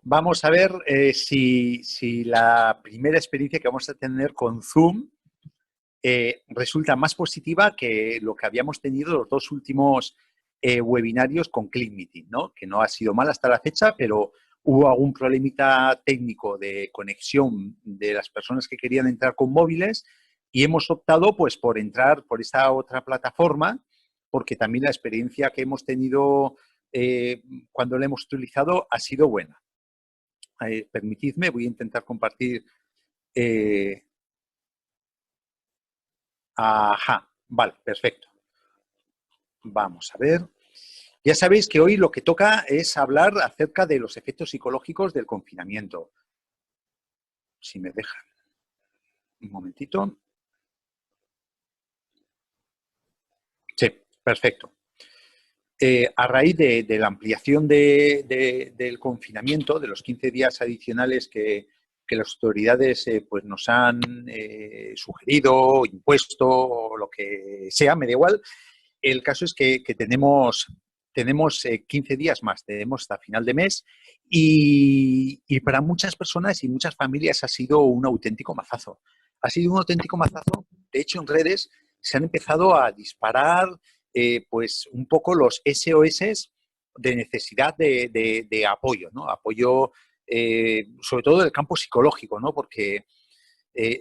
Vamos a ver si la primera experiencia que vamos a tener con Zoom resulta más positiva que lo que habíamos tenido los dos últimos webinarios con ClickMeeting, ¿no? Que no ha sido mal hasta la fecha, pero hubo algún problemita técnico de conexión de las personas que querían entrar con móviles y hemos optado pues por entrar por esta otra plataforma, porque también la experiencia que hemos tenido cuando la hemos utilizado ha sido buena. Permitidme, voy a intentar compartir. Ajá, vale, perfecto. Vamos a ver. Ya sabéis que hoy lo que toca es hablar acerca de los efectos psicológicos del confinamiento. Si me dejan un momentito. Sí, perfecto. A raíz de la ampliación del confinamiento, de los 15 días adicionales que las autoridades pues nos han sugerido, impuesto, o lo que sea, me da igual, el caso es que tenemos 15 días más, tenemos hasta final de mes y para muchas personas y muchas familias ha sido un auténtico mazazo. Ha sido un auténtico mazazo. De hecho, en redes se han empezado a disparar pues un poco los SOS de necesidad de apoyo, ¿no? Apoyo sobre todo del campo psicológico, ¿no? Porque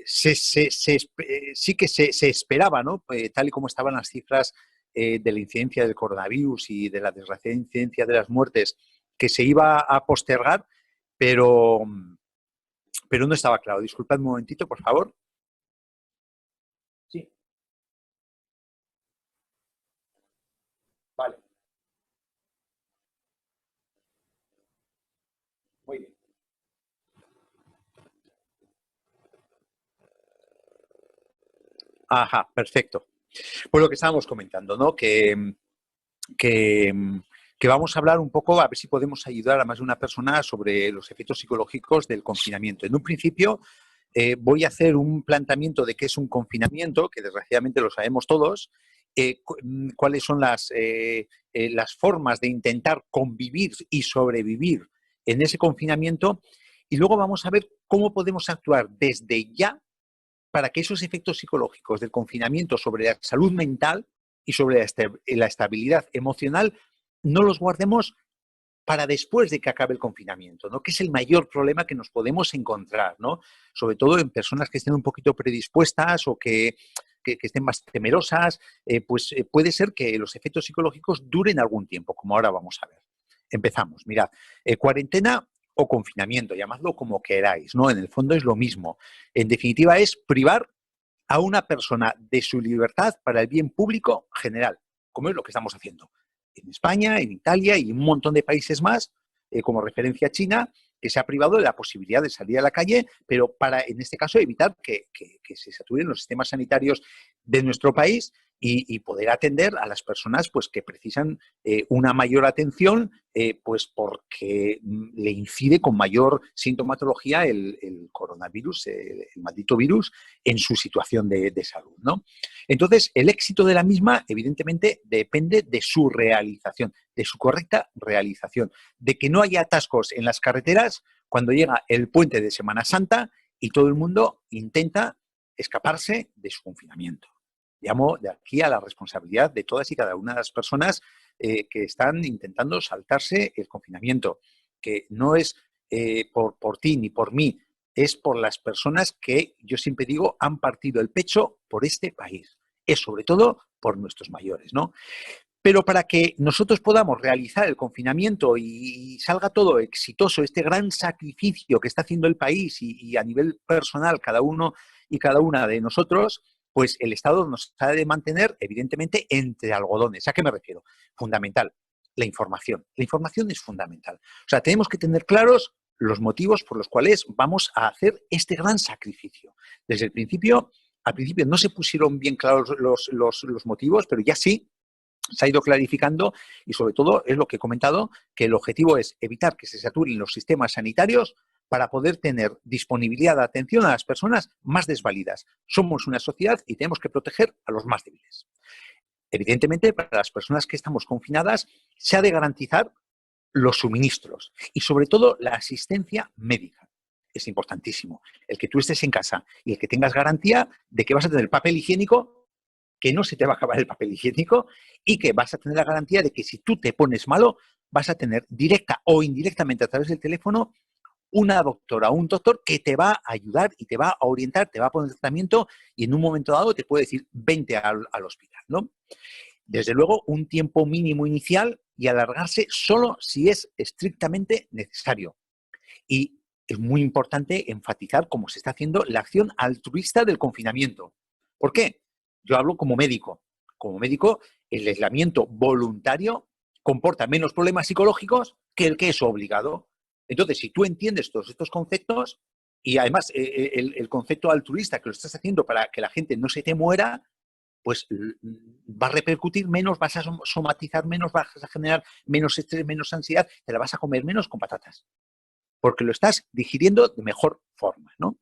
sí que se esperaba, ¿no? Tal y como estaban las cifras de la incidencia del coronavirus y de la desgraciada incidencia de las muertes, que se iba a postergar, pero no estaba claro. Disculpad un momentito, por favor. Sí. Vale. Muy bien. Ajá, perfecto. Pues lo que estábamos comentando, ¿no? Que, que vamos a hablar un poco, a ver si podemos ayudar a más de una persona sobre los efectos psicológicos del confinamiento. En un principio, voy a hacer un planteamiento de qué es un confinamiento, que desgraciadamente lo sabemos todos, cuáles son las formas de intentar convivir y sobrevivir en ese confinamiento, y luego vamos a ver cómo podemos actuar desde ya para que esos efectos psicológicos del confinamiento sobre la salud mental y sobre la estabilidad emocional no los guardemos para después de que acabe el confinamiento, ¿no? Que es el mayor problema que nos podemos encontrar, ¿no? Sobre todo en personas que estén un poquito predispuestas o que estén más temerosas, pues puede ser que los efectos psicológicos duren algún tiempo, como ahora vamos a ver. Empezamos. Mirad, cuarentena o confinamiento, llamadlo como queráis, ¿no? En el fondo es lo mismo. En definitiva, es privar a una persona de su libertad para el bien público general, como es lo que estamos haciendo en España, en Italia y un montón de países más, como referencia a China, que se ha privado de la posibilidad de salir a la calle, pero para, en este caso, evitar que se saturen los sistemas sanitarios de nuestro país y poder atender a las personas pues, que precisan una mayor atención, pues porque le incide con mayor sintomatología el coronavirus, el maldito virus, en su situación de salud, ¿no? Entonces, el éxito de la misma, evidentemente, depende de su realización, de su correcta realización, de que no haya atascos en las carreteras cuando llega el puente de Semana Santa y todo el mundo intenta escaparse de su confinamiento. Llamo de aquí a la responsabilidad de todas y cada una de las personas que están intentando saltarse el confinamiento, que no es por ti ni por mí, es por las personas que, yo siempre digo, han partido el pecho por este país. Es sobre todo por nuestros mayores, ¿no? Pero para que nosotros podamos realizar el confinamiento y salga todo exitoso, este gran sacrificio que está haciendo el país y a nivel personal cada uno y cada una de nosotros, pues el Estado nos ha de mantener, evidentemente, entre algodones. ¿A qué me refiero? Fundamental, la información. La información es fundamental. O sea, tenemos que tener claros los motivos por los cuales vamos a hacer este gran sacrificio. Desde el principio, al principio no se pusieron bien claros los motivos, pero ya sí se ha ido clarificando y sobre todo es lo que he comentado, que el objetivo es evitar que se saturen los sistemas sanitarios para poder tener disponibilidad de atención a las personas más desvalidas. Somos una sociedad y tenemos que proteger a los más débiles. Evidentemente, para las personas que estamos confinadas, se ha de garantizar los suministros y sobre todo la asistencia médica. Es importantísimo. El que tú estés en casa y el que tengas garantía de que vas a tener papel higiénico, que no se te va a acabar el papel higiénico y que vas a tener la garantía de que si tú te pones malo, vas a tener directa o indirectamente a través del teléfono una doctora o un doctor que te va a ayudar y te va a orientar, te va a poner tratamiento y en un momento dado te puede decir vente al hospital, ¿no? Desde luego, un tiempo mínimo inicial y alargarse solo si es estrictamente necesario. Y es muy importante enfatizar, como se está haciendo, la acción altruista del confinamiento. ¿Por qué? Yo hablo como médico. Como médico, el aislamiento voluntario comporta menos problemas psicológicos que el que es obligado. Entonces, si tú entiendes todos estos conceptos y además el concepto altruista que lo estás haciendo para que la gente no se te muera, pues va a repercutir menos, vas a somatizar menos, vas a generar menos estrés, menos ansiedad, te la vas a comer menos con patatas, porque lo estás digiriendo de mejor forma, ¿no?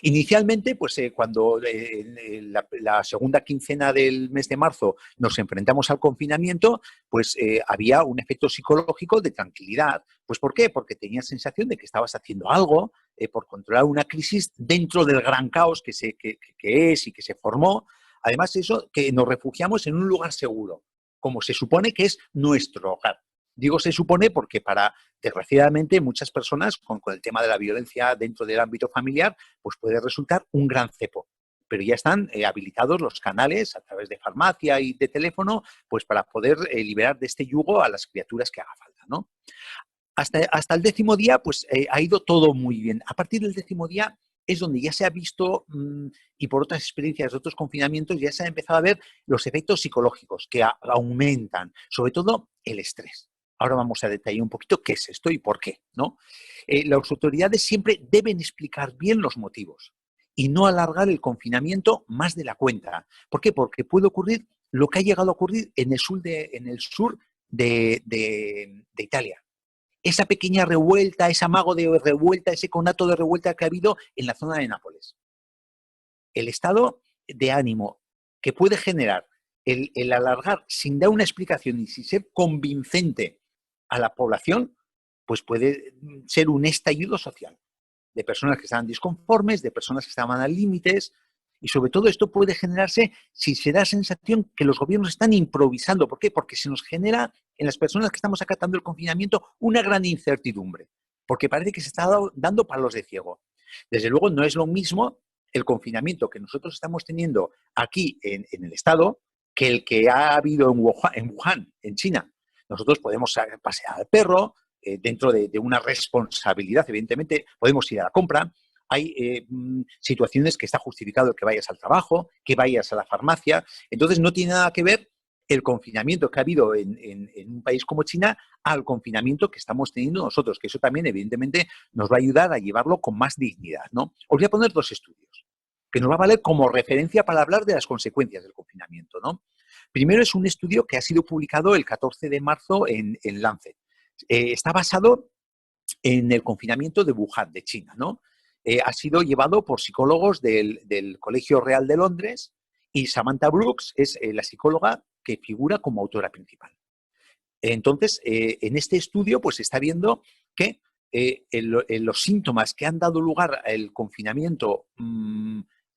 Inicialmente, pues cuando la segunda quincena del mes de marzo nos enfrentamos al confinamiento, pues había un efecto psicológico de tranquilidad. Pues ¿por qué? Porque tenías sensación de que estabas haciendo algo por controlar una crisis dentro del gran caos que es y que se formó. Además, eso, que nos refugiamos en un lugar seguro, como se supone que es nuestro hogar. Digo se supone porque desgraciadamente, muchas personas con el tema de la violencia dentro del ámbito familiar, pues puede resultar un gran cepo. Pero ya están habilitados los canales a través de farmacia y de teléfono, pues para poder liberar de este yugo a las criaturas que haga falta, ¿no? Hasta el 10.º día, pues ha ido todo muy bien. A partir del 10.º día es donde ya se ha visto, y por otras experiencias de otros confinamientos, ya se ha empezado a ver los efectos psicológicos que aumentan, sobre todo el estrés. Ahora vamos a detallar un poquito qué es esto y por qué, ¿no? Las autoridades siempre deben explicar bien los motivos y no alargar el confinamiento más de la cuenta. ¿Por qué? Porque puede ocurrir lo que ha llegado a ocurrir en el sur de Italia. Esa pequeña revuelta, ese amago de revuelta, ese conato de revuelta que ha habido en la zona de Nápoles. El estado de ánimo que puede generar el alargar sin dar una explicación y sin ser convincente a la población, pues puede ser un estallido social de personas que estaban disconformes, de personas que estaban al límites, y sobre todo esto puede generarse si se da sensación que los gobiernos están improvisando. ¿Por qué? Porque se nos genera en las personas que estamos acatando el confinamiento una gran incertidumbre, porque parece que se está dando palos de ciego. Desde luego no es lo mismo el confinamiento que nosotros estamos teniendo aquí en el Estado que el que ha habido en Wuhan, en China. Nosotros podemos pasear al perro, dentro de una responsabilidad, evidentemente, podemos ir a la compra. Hay situaciones que está justificado que vayas al trabajo, que vayas a la farmacia. Entonces, no tiene nada que ver el confinamiento que ha habido en un país como China al confinamiento que estamos teniendo nosotros, que eso también, evidentemente, nos va a ayudar a llevarlo con más dignidad, ¿no? Os voy a poner 2 estudios que nos va a valer como referencia para hablar de las consecuencias del confinamiento, ¿no? Primero es un estudio que ha sido publicado el 14 de marzo en Lancet. Está basado en el confinamiento de Wuhan, de China, ¿no? Ha sido llevado por psicólogos del Colegio Real de Londres y Samantha Brooks es la psicóloga que figura como autora principal. Entonces, en este estudio, pues se está viendo que en los síntomas que han dado lugar al confinamiento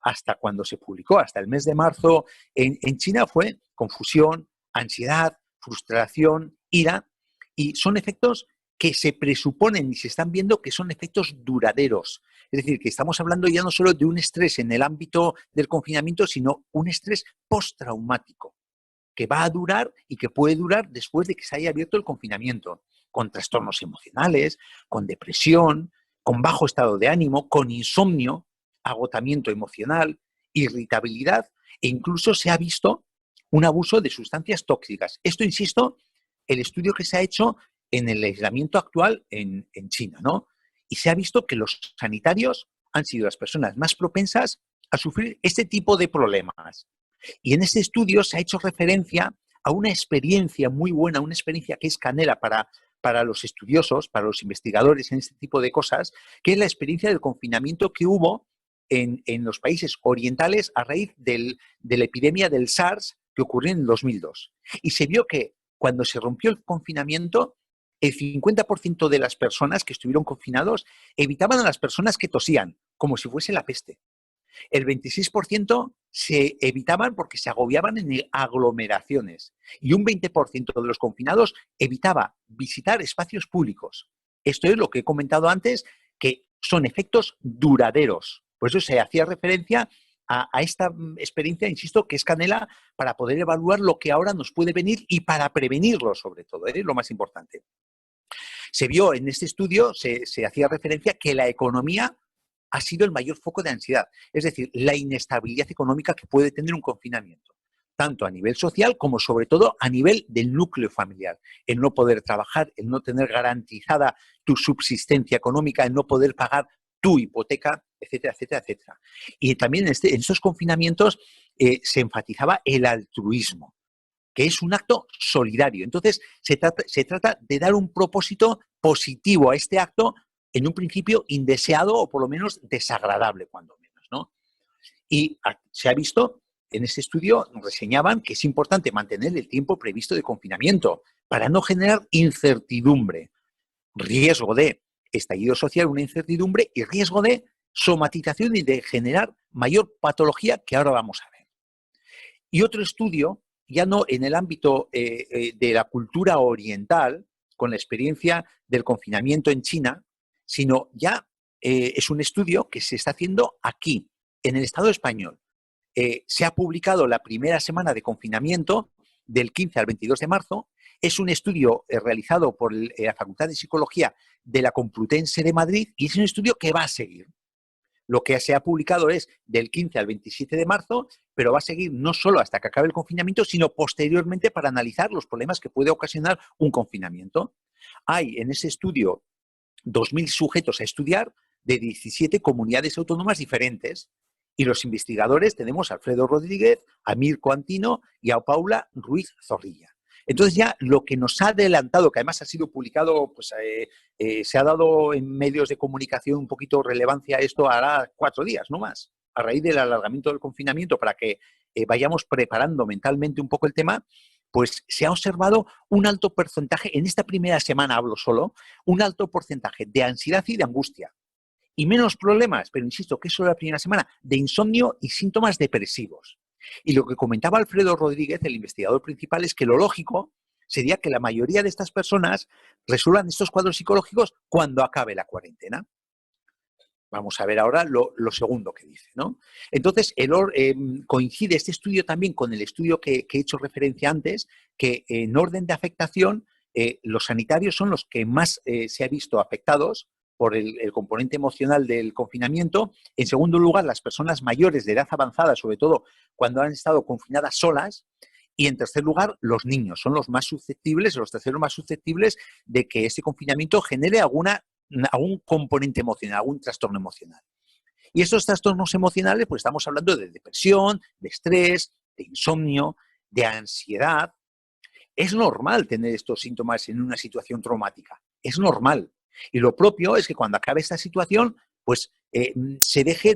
hasta cuando se publicó, hasta el mes de marzo, en China fue confusión, ansiedad, frustración, ira, y son efectos que se presuponen y se están viendo que son efectos duraderos. Es decir, que estamos hablando ya no solo de un estrés en el ámbito del confinamiento, sino un estrés postraumático que va a durar y que puede durar después de que se haya abierto el confinamiento, con trastornos emocionales, con depresión, con bajo estado de ánimo, con insomnio, agotamiento emocional, irritabilidad e incluso se ha visto un abuso de sustancias tóxicas. Esto, insisto, el estudio que se ha hecho en el aislamiento actual en China, ¿no? Y se ha visto que los sanitarios han sido las personas más propensas a sufrir este tipo de problemas. Y en este estudio se ha hecho referencia a una experiencia muy buena, una experiencia que es canela para los estudiosos, para los investigadores en este tipo de cosas, que es la experiencia del confinamiento que hubo en los países orientales a raíz de la epidemia del SARS que ocurrió en el 2002. Y se vio que cuando se rompió el confinamiento, el 50% de las personas que estuvieron confinados evitaban a las personas que tosían, como si fuese la peste. El 26% se evitaban porque se agobiaban en aglomeraciones y un 20% de los confinados evitaba visitar espacios públicos. Esto es lo que he comentado antes, que son efectos duraderos. Por eso se hacía referencia a esta experiencia, insisto, que es canela para poder evaluar lo que ahora nos puede venir y para prevenirlo, sobre todo, ¿eh? Lo más importante. Se vio en este estudio, se hacía referencia que la economía ha sido el mayor foco de ansiedad, es decir, la inestabilidad económica que puede tener un confinamiento, tanto a nivel social como sobre todo a nivel del núcleo familiar, el no poder trabajar, el no tener garantizada tu subsistencia económica, el no poder pagar tu hipoteca, etcétera, etcétera, etcétera. Y también en estos confinamientos se enfatizaba el altruismo, que es un acto solidario. Entonces, se trata de dar un propósito positivo a este acto, en un principio indeseado o por lo menos desagradable, cuando menos, ¿no? Y se ha visto, en ese estudio reseñaban que es importante mantener el tiempo previsto de confinamiento para no generar incertidumbre, riesgo de estallido social, una incertidumbre y riesgo de somatización y de generar mayor patología que ahora vamos a ver. Y otro estudio, ya no en el ámbito de la cultura oriental, con la experiencia del confinamiento en China, sino ya es un estudio que se está haciendo aquí, en el Estado español. Se ha publicado la primera semana de confinamiento del 15 al 22 de marzo. Es un estudio realizado por la Facultad de Psicología de la Complutense de Madrid y es un estudio que va a seguir. Lo que se ha publicado es del 15 al 27 de marzo, pero va a seguir no solo hasta que acabe el confinamiento, sino posteriormente para analizar los problemas que puede ocasionar un confinamiento. Hay en ese estudio 2.000 sujetos a estudiar de 17 comunidades autónomas diferentes. Y los investigadores tenemos a Alfredo Rodríguez, a Mirko Antino y a Paula Ruiz Zorrilla. Entonces ya lo que nos ha adelantado, que además ha sido publicado, pues se ha dado en medios de comunicación un poquito relevancia a esto, hará 4 días, no más, a raíz del alargamiento del confinamiento, para que vayamos preparando mentalmente un poco el tema, pues se ha observado un alto porcentaje, en esta primera semana hablo solo, un alto porcentaje de ansiedad y de angustia. Y menos problemas, pero insisto que es solo la primera semana, de insomnio y síntomas depresivos. Y lo que comentaba Alfredo Rodríguez, el investigador principal, es que lo lógico sería que la mayoría de estas personas resuelvan estos cuadros psicológicos cuando acabe la cuarentena. Vamos a ver ahora lo segundo que dice, ¿no? Entonces, coincide este estudio también con el estudio que he hecho referencia antes, que en orden de afectación, los sanitarios son los que más se ha visto afectados por el componente emocional del confinamiento. En segundo lugar, las personas mayores de edad avanzada, sobre todo cuando han estado confinadas solas. Y en tercer lugar, los niños son los más susceptibles, los terceros más susceptibles de que este confinamiento genere algún componente emocional, algún trastorno emocional. Y estos trastornos emocionales, pues estamos hablando de depresión, de estrés, de insomnio, de ansiedad. Es normal tener estos síntomas en una situación traumática, es normal. Y lo propio es que cuando acabe esta situación, pues dejen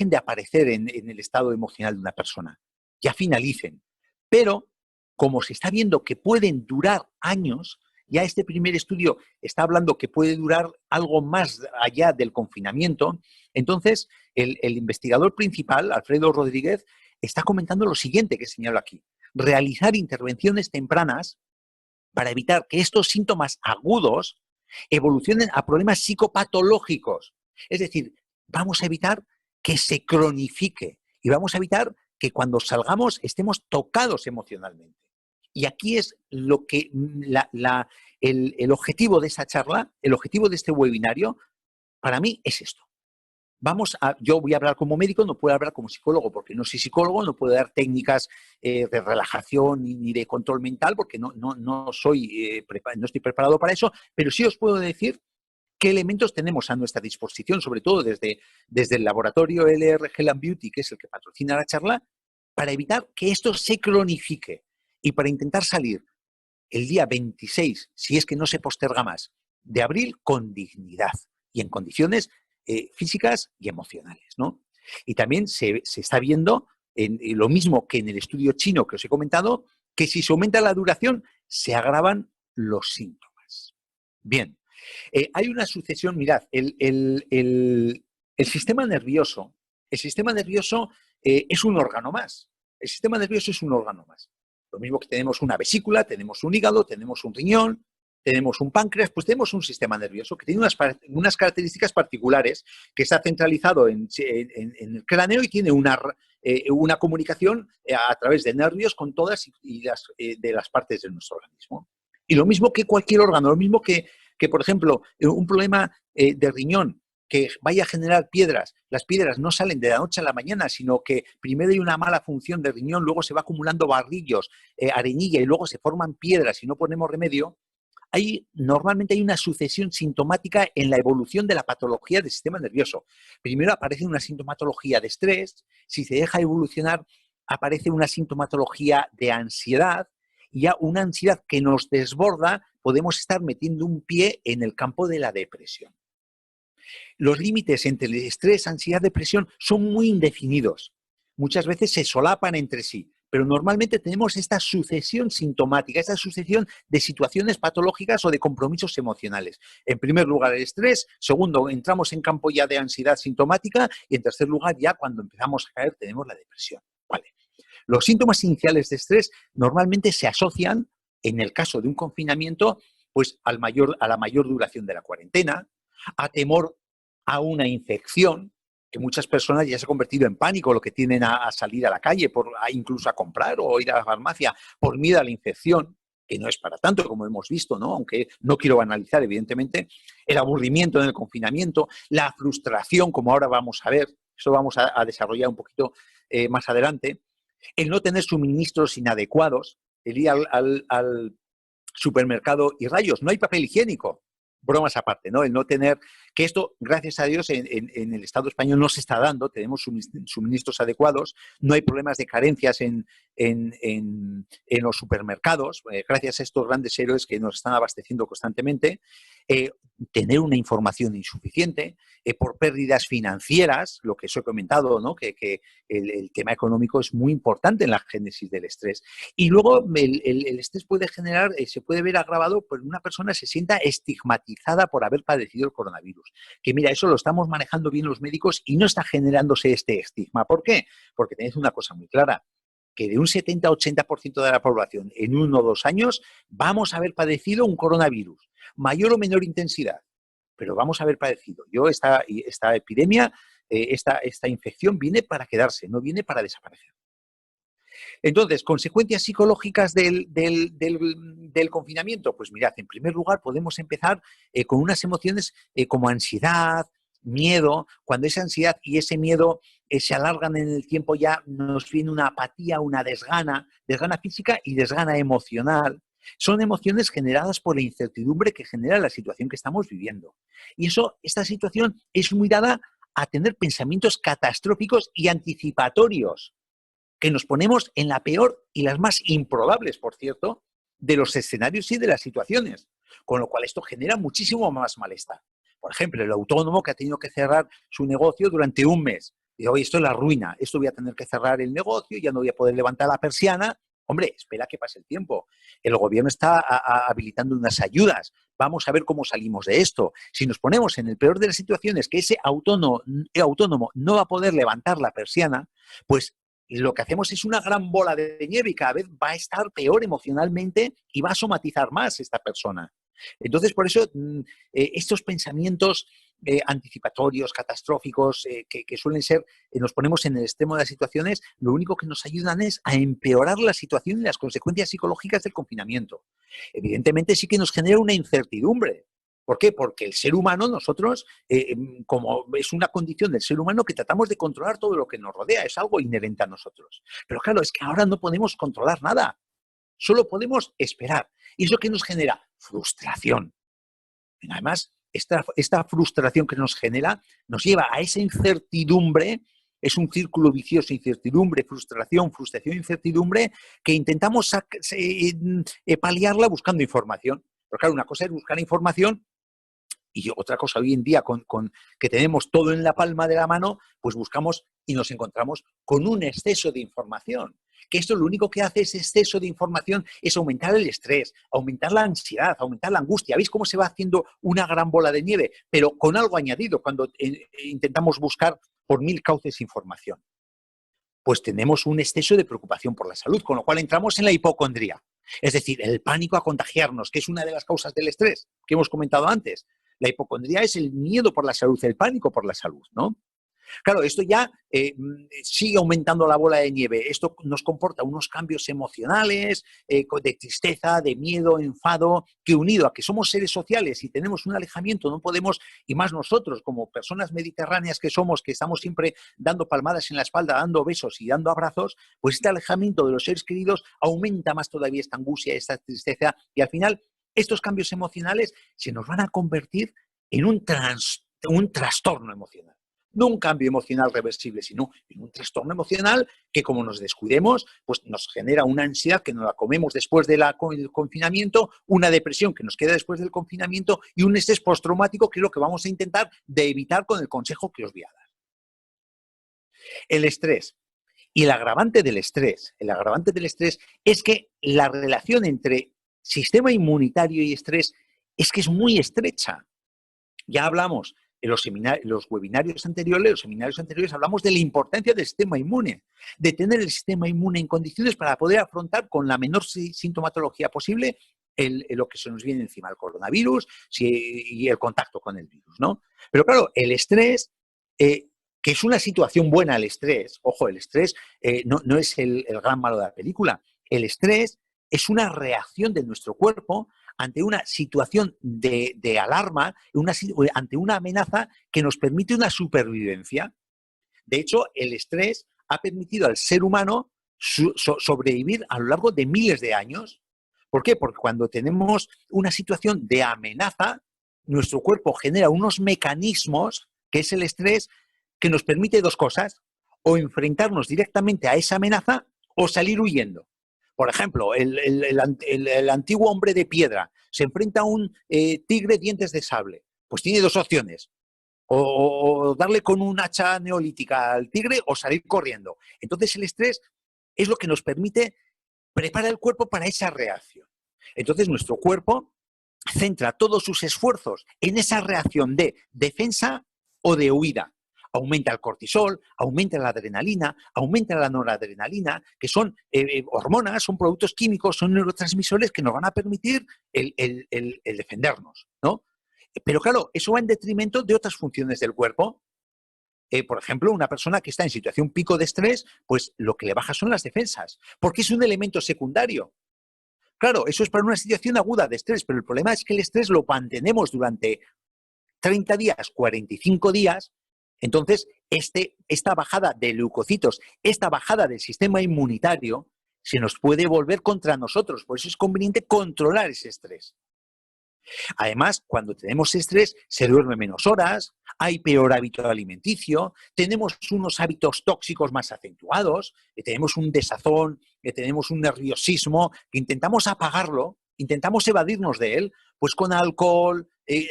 de aparecer en el estado emocional de una persona, ya finalicen. Pero como se está viendo que pueden durar años, ya este primer estudio está hablando que puede durar algo más allá del confinamiento, entonces el investigador principal, Alfredo Rodríguez, está comentando lo siguiente que señalo aquí: realizar intervenciones tempranas para evitar que estos síntomas agudos evolucionen a problemas psicopatológicos. Es decir, vamos a evitar que se cronifique y vamos a evitar que cuando salgamos estemos tocados emocionalmente. Y aquí es lo que el objetivo de esa charla, el objetivo de este webinario, para mí es esto. Yo voy a hablar como médico, no puedo hablar como psicólogo, porque no soy psicólogo, no puedo dar técnicas de relajación ni de control mental, porque no estoy preparado para eso, pero sí os puedo decir qué elementos tenemos a nuestra disposición, sobre todo desde el laboratorio LR Health and Beauty, que es el que patrocina la charla, para evitar que esto se cronifique y para intentar salir el día 26, si es que no se posterga más, de abril, con dignidad y en condiciones físicas y emocionales, ¿no? Y también se está viendo lo mismo que en el estudio chino que os he comentado, que si se aumenta la duración, se agravan los síntomas. Bien. Hay una sucesión, mirad, el sistema nervioso, es un órgano más. El sistema nervioso es un órgano más. Lo mismo que tenemos una vesícula, tenemos un hígado, tenemos un riñón, tenemos un páncreas, pues tenemos un sistema nervioso que tiene unas características particulares, que está centralizado en el cráneo y tiene una comunicación a través de nervios con todas de las partes de nuestro organismo. Y lo mismo que cualquier órgano, lo mismo que por ejemplo, un problema de riñón que vaya a generar piedras. Las piedras no salen de la noche a la mañana, sino que primero hay una mala función de riñón, luego se va acumulando barrillos, arenilla y luego se forman piedras y no ponemos remedio. Normalmente hay una sucesión sintomática en la evolución de la patología del sistema nervioso. Primero aparece una sintomatología de estrés, si se deja evolucionar aparece una sintomatología de ansiedad, y ya una ansiedad que nos desborda, podemos estar metiendo un pie en el campo de la depresión. Los límites entre el estrés, ansiedad, depresión son muy indefinidos. Muchas veces se solapan entre sí, pero normalmente tenemos esta sucesión sintomática, esta sucesión de situaciones patológicas o de compromisos emocionales. En primer lugar, el estrés. Segundo, entramos en campo ya de ansiedad sintomática. Y en tercer lugar, ya cuando empezamos a caer, tenemos la depresión. Vale. Los síntomas iniciales de estrés normalmente se asocian, en el caso de un confinamiento, pues a la mayor duración de la cuarentena, a temor a una infección, que muchas personas ya se ha convertido en pánico, lo que tienden a salir a la calle, incluso a comprar o ir a la farmacia por miedo a la infección, que no es para tanto, como hemos visto, ¿no? Aunque no quiero banalizar, evidentemente, el aburrimiento en el confinamiento, la frustración, como ahora vamos a ver, eso vamos a desarrollar un poquito más adelante, el no tener suministros inadecuados, el ir al supermercado y rayos, no hay papel higiénico. Bromas aparte, ¿no? El no tener, que esto, gracias a Dios, en el Estado español no se está dando, tenemos suministros adecuados, no hay problemas de carencias en los supermercados, gracias a estos grandes héroes que nos están abasteciendo constantemente, tener una información insuficiente, por pérdidas financieras, lo que os he comentado, ¿no? Que el tema económico es muy importante en la génesis del estrés. Y luego el estrés puede generar, se puede ver agravado por una persona se sienta estigmatizada por haber padecido el coronavirus. Que mira, eso lo estamos manejando bien los médicos y no está generándose este estigma. ¿Por qué? Porque tenéis una cosa muy clara, que de un 70-80% de la población en 1 o 2 años vamos a haber padecido un coronavirus, mayor o menor intensidad, pero vamos a haber padecido. Esta epidemia, esta infección viene para quedarse, no viene para desaparecer. Entonces, consecuencias psicológicas del confinamiento. Pues mirad, en primer lugar podemos empezar con unas emociones como ansiedad, miedo. Cuando esa ansiedad y ese miedo se alargan en el tiempo, ya nos viene una apatía, una desgana física y desgana emocional. Son emociones generadas por la incertidumbre que genera la situación que estamos viviendo. Y esta situación es muy dada a tener pensamientos catastróficos y anticipatorios, que nos ponemos en la peor y las más improbables, por cierto, de los escenarios y de las situaciones. Con lo cual esto genera muchísimo más malestar. Por ejemplo, el autónomo que ha tenido que cerrar su negocio durante 1 mes. Dice, oye, esto es la ruina, esto voy a tener que cerrar el negocio, ya no voy a poder levantar la persiana. Hombre, espera que pase el tiempo. El gobierno está habilitando unas ayudas. Vamos a ver cómo salimos de esto. Si nos ponemos en el peor de las situaciones, que ese autónomo no va a poder levantar la persiana, pues lo que hacemos es una gran bola de nieve y cada vez va a estar peor emocionalmente y va a somatizar más esta persona. Entonces, por eso, estos pensamientos anticipatorios, catastróficos, que suelen ser, nos ponemos en el extremo de las situaciones, lo único que nos ayudan es a empeorar la situación y las consecuencias psicológicas del confinamiento. Evidentemente sí que nos genera una incertidumbre. ¿Por qué? Porque el ser humano, nosotros, como es una condición del ser humano que tratamos de controlar todo lo que nos rodea, es algo inherente a nosotros. Pero claro, es que ahora no podemos controlar nada, solo podemos esperar. ¿Y eso qué nos genera? Frustración. Y además, esta frustración que nos genera nos lleva a esa incertidumbre, es un círculo vicioso, incertidumbre, frustración, incertidumbre, que intentamos paliarla buscando información. Pero claro, una cosa es buscar información y otra cosa hoy en día, que tenemos todo en la palma de la mano, pues buscamos y nos encontramos con un exceso de información. que esto lo único que hace, ese exceso de información, es aumentar el estrés, aumentar la ansiedad, aumentar la angustia. ¿Veis cómo se va haciendo una gran bola de nieve? Pero con algo añadido cuando intentamos buscar por mil cauces información. Pues tenemos un exceso de preocupación por la salud, con lo cual entramos en la hipocondría. Es decir, el pánico a contagiarnos, que es una de las causas del estrés que hemos comentado antes. La hipocondría es el miedo por la salud, el pánico por la salud, ¿no? Claro, esto ya sigue aumentando la bola de nieve. Esto nos comporta unos cambios emocionales, de tristeza, de miedo, enfado, que unido a que somos seres sociales y tenemos un alejamiento, no podemos, y más nosotros como personas mediterráneas que somos, que estamos siempre dando palmadas en la espalda, dando besos y dando abrazos, pues este alejamiento de los seres queridos aumenta más todavía esta angustia, esta tristeza, y al final estos cambios emocionales se nos van a convertir en un trastorno emocional. No un cambio emocional reversible, sino en un trastorno emocional que, como nos descuidemos, pues nos genera una ansiedad que nos la comemos después del confinamiento, una depresión que nos queda después del confinamiento y un estrés postraumático, que es lo que vamos a intentar de evitar con el consejo que os voy a dar. El estrés. Y el agravante del estrés es que la relación entre sistema inmunitario y estrés es que es muy estrecha. Ya hablamos en los seminarios anteriores hablamos de la importancia del sistema inmune, de tener el sistema inmune en condiciones para poder afrontar con la menor sintomatología posible lo que se nos viene encima, el coronavirus y el contacto con el virus, ¿no? Pero claro, el estrés, que es una situación buena el estrés, ojo, el estrés no es el gran malo de la película, el estrés es una reacción de nuestro cuerpo ante una situación de alarma, ante una amenaza que nos permite una supervivencia. De hecho, el estrés ha permitido al ser humano sobrevivir a lo largo de miles de años. ¿Por qué? Porque cuando tenemos una situación de amenaza, nuestro cuerpo genera unos mecanismos, que es el estrés, que nos permite dos cosas: o enfrentarnos directamente a esa amenaza o salir huyendo. Por ejemplo, el antiguo hombre de piedra se enfrenta a un tigre dientes de sable. Pues tiene dos opciones: o darle con un hacha neolítica al tigre o salir corriendo. Entonces el estrés es lo que nos permite preparar el cuerpo para esa reacción. Entonces nuestro cuerpo centra todos sus esfuerzos en esa reacción de defensa o de huida. Aumenta el cortisol, aumenta la adrenalina, aumenta la noradrenalina, que son hormonas, son productos químicos, son neurotransmisores que nos van a permitir el defendernos, ¿no? Pero claro, eso va en detrimento de otras funciones del cuerpo. Por ejemplo, una persona que está en situación pico de estrés, pues lo que le baja son las defensas, porque es un elemento secundario. Claro, eso es para una situación aguda de estrés, pero el problema es que el estrés lo mantenemos durante 30 días, 45 días, entonces esta bajada de leucocitos, esta bajada del sistema inmunitario, se nos puede volver contra nosotros. Por eso es conveniente controlar ese estrés. Además, cuando tenemos estrés, se duerme menos horas, hay peor hábito alimenticio, tenemos unos hábitos tóxicos más acentuados, tenemos un desazón, tenemos un nerviosismo, que intentamos apagarlo, intentamos evadirnos de él, pues con alcohol,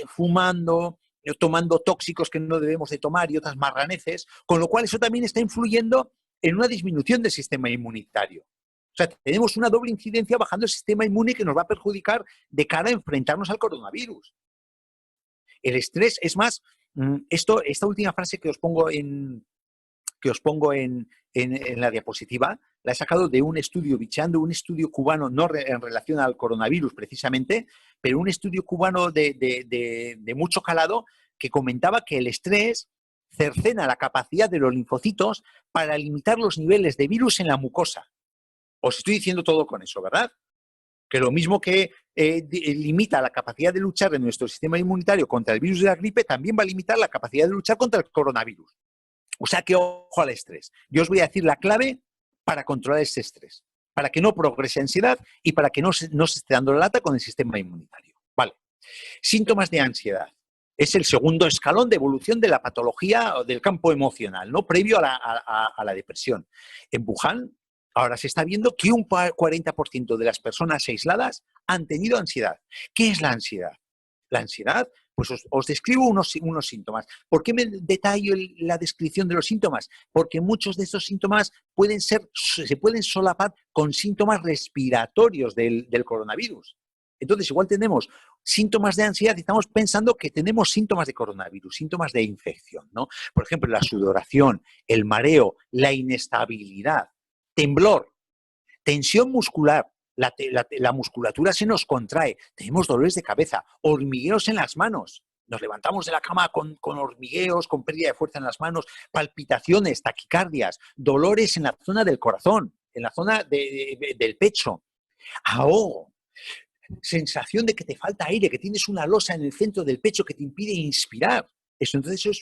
fumando, tomando tóxicos que no debemos de tomar y otras marraneces, con lo cual eso también está influyendo en una disminución del sistema inmunitario. O sea, tenemos una doble incidencia bajando el sistema inmune que nos va a perjudicar de cara a enfrentarnos al coronavirus. El estrés es más, esta última frase que os pongo en la diapositiva, la he sacado de un estudio, bicheando un estudio cubano, no en relación al coronavirus precisamente, pero un estudio cubano de mucho calado, que comentaba que el estrés cercena la capacidad de los linfocitos para limitar los niveles de virus en la mucosa. Os estoy diciendo todo con eso, ¿verdad? Que lo mismo que limita la capacidad de luchar de nuestro sistema inmunitario contra el virus de la gripe, también va a limitar la capacidad de luchar contra el coronavirus. O sea que ojo al estrés. Yo os voy a decir la clave para controlar este estrés, para que no progrese ansiedad y para que no se esté dando la lata con el sistema inmunitario. Vale. Síntomas de ansiedad. Es el segundo escalón de evolución de la patología del campo emocional, ¿no? Previo a la depresión. En Wuhan, ahora se está viendo que un 40% de las personas aisladas han tenido ansiedad. ¿Qué es la ansiedad? La ansiedad, Pues os describo unos síntomas. ¿Por qué me detallo la descripción de los síntomas? Porque muchos de estos síntomas se pueden solapar con síntomas respiratorios del coronavirus. Entonces, igual tenemos síntomas de ansiedad y estamos pensando que tenemos síntomas de coronavirus, síntomas de infección, ¿no? Por ejemplo, la sudoración, el mareo, la inestabilidad, temblor, tensión muscular. La musculatura se nos contrae, tenemos dolores de cabeza, hormigueos en las manos, nos levantamos de la cama con hormigueos, con pérdida de fuerza en las manos, palpitaciones, taquicardias, dolores en la zona del corazón, en la zona del pecho, ahogo, sensación de que te falta aire, que tienes una losa en el centro del pecho que te impide inspirar. Entonces,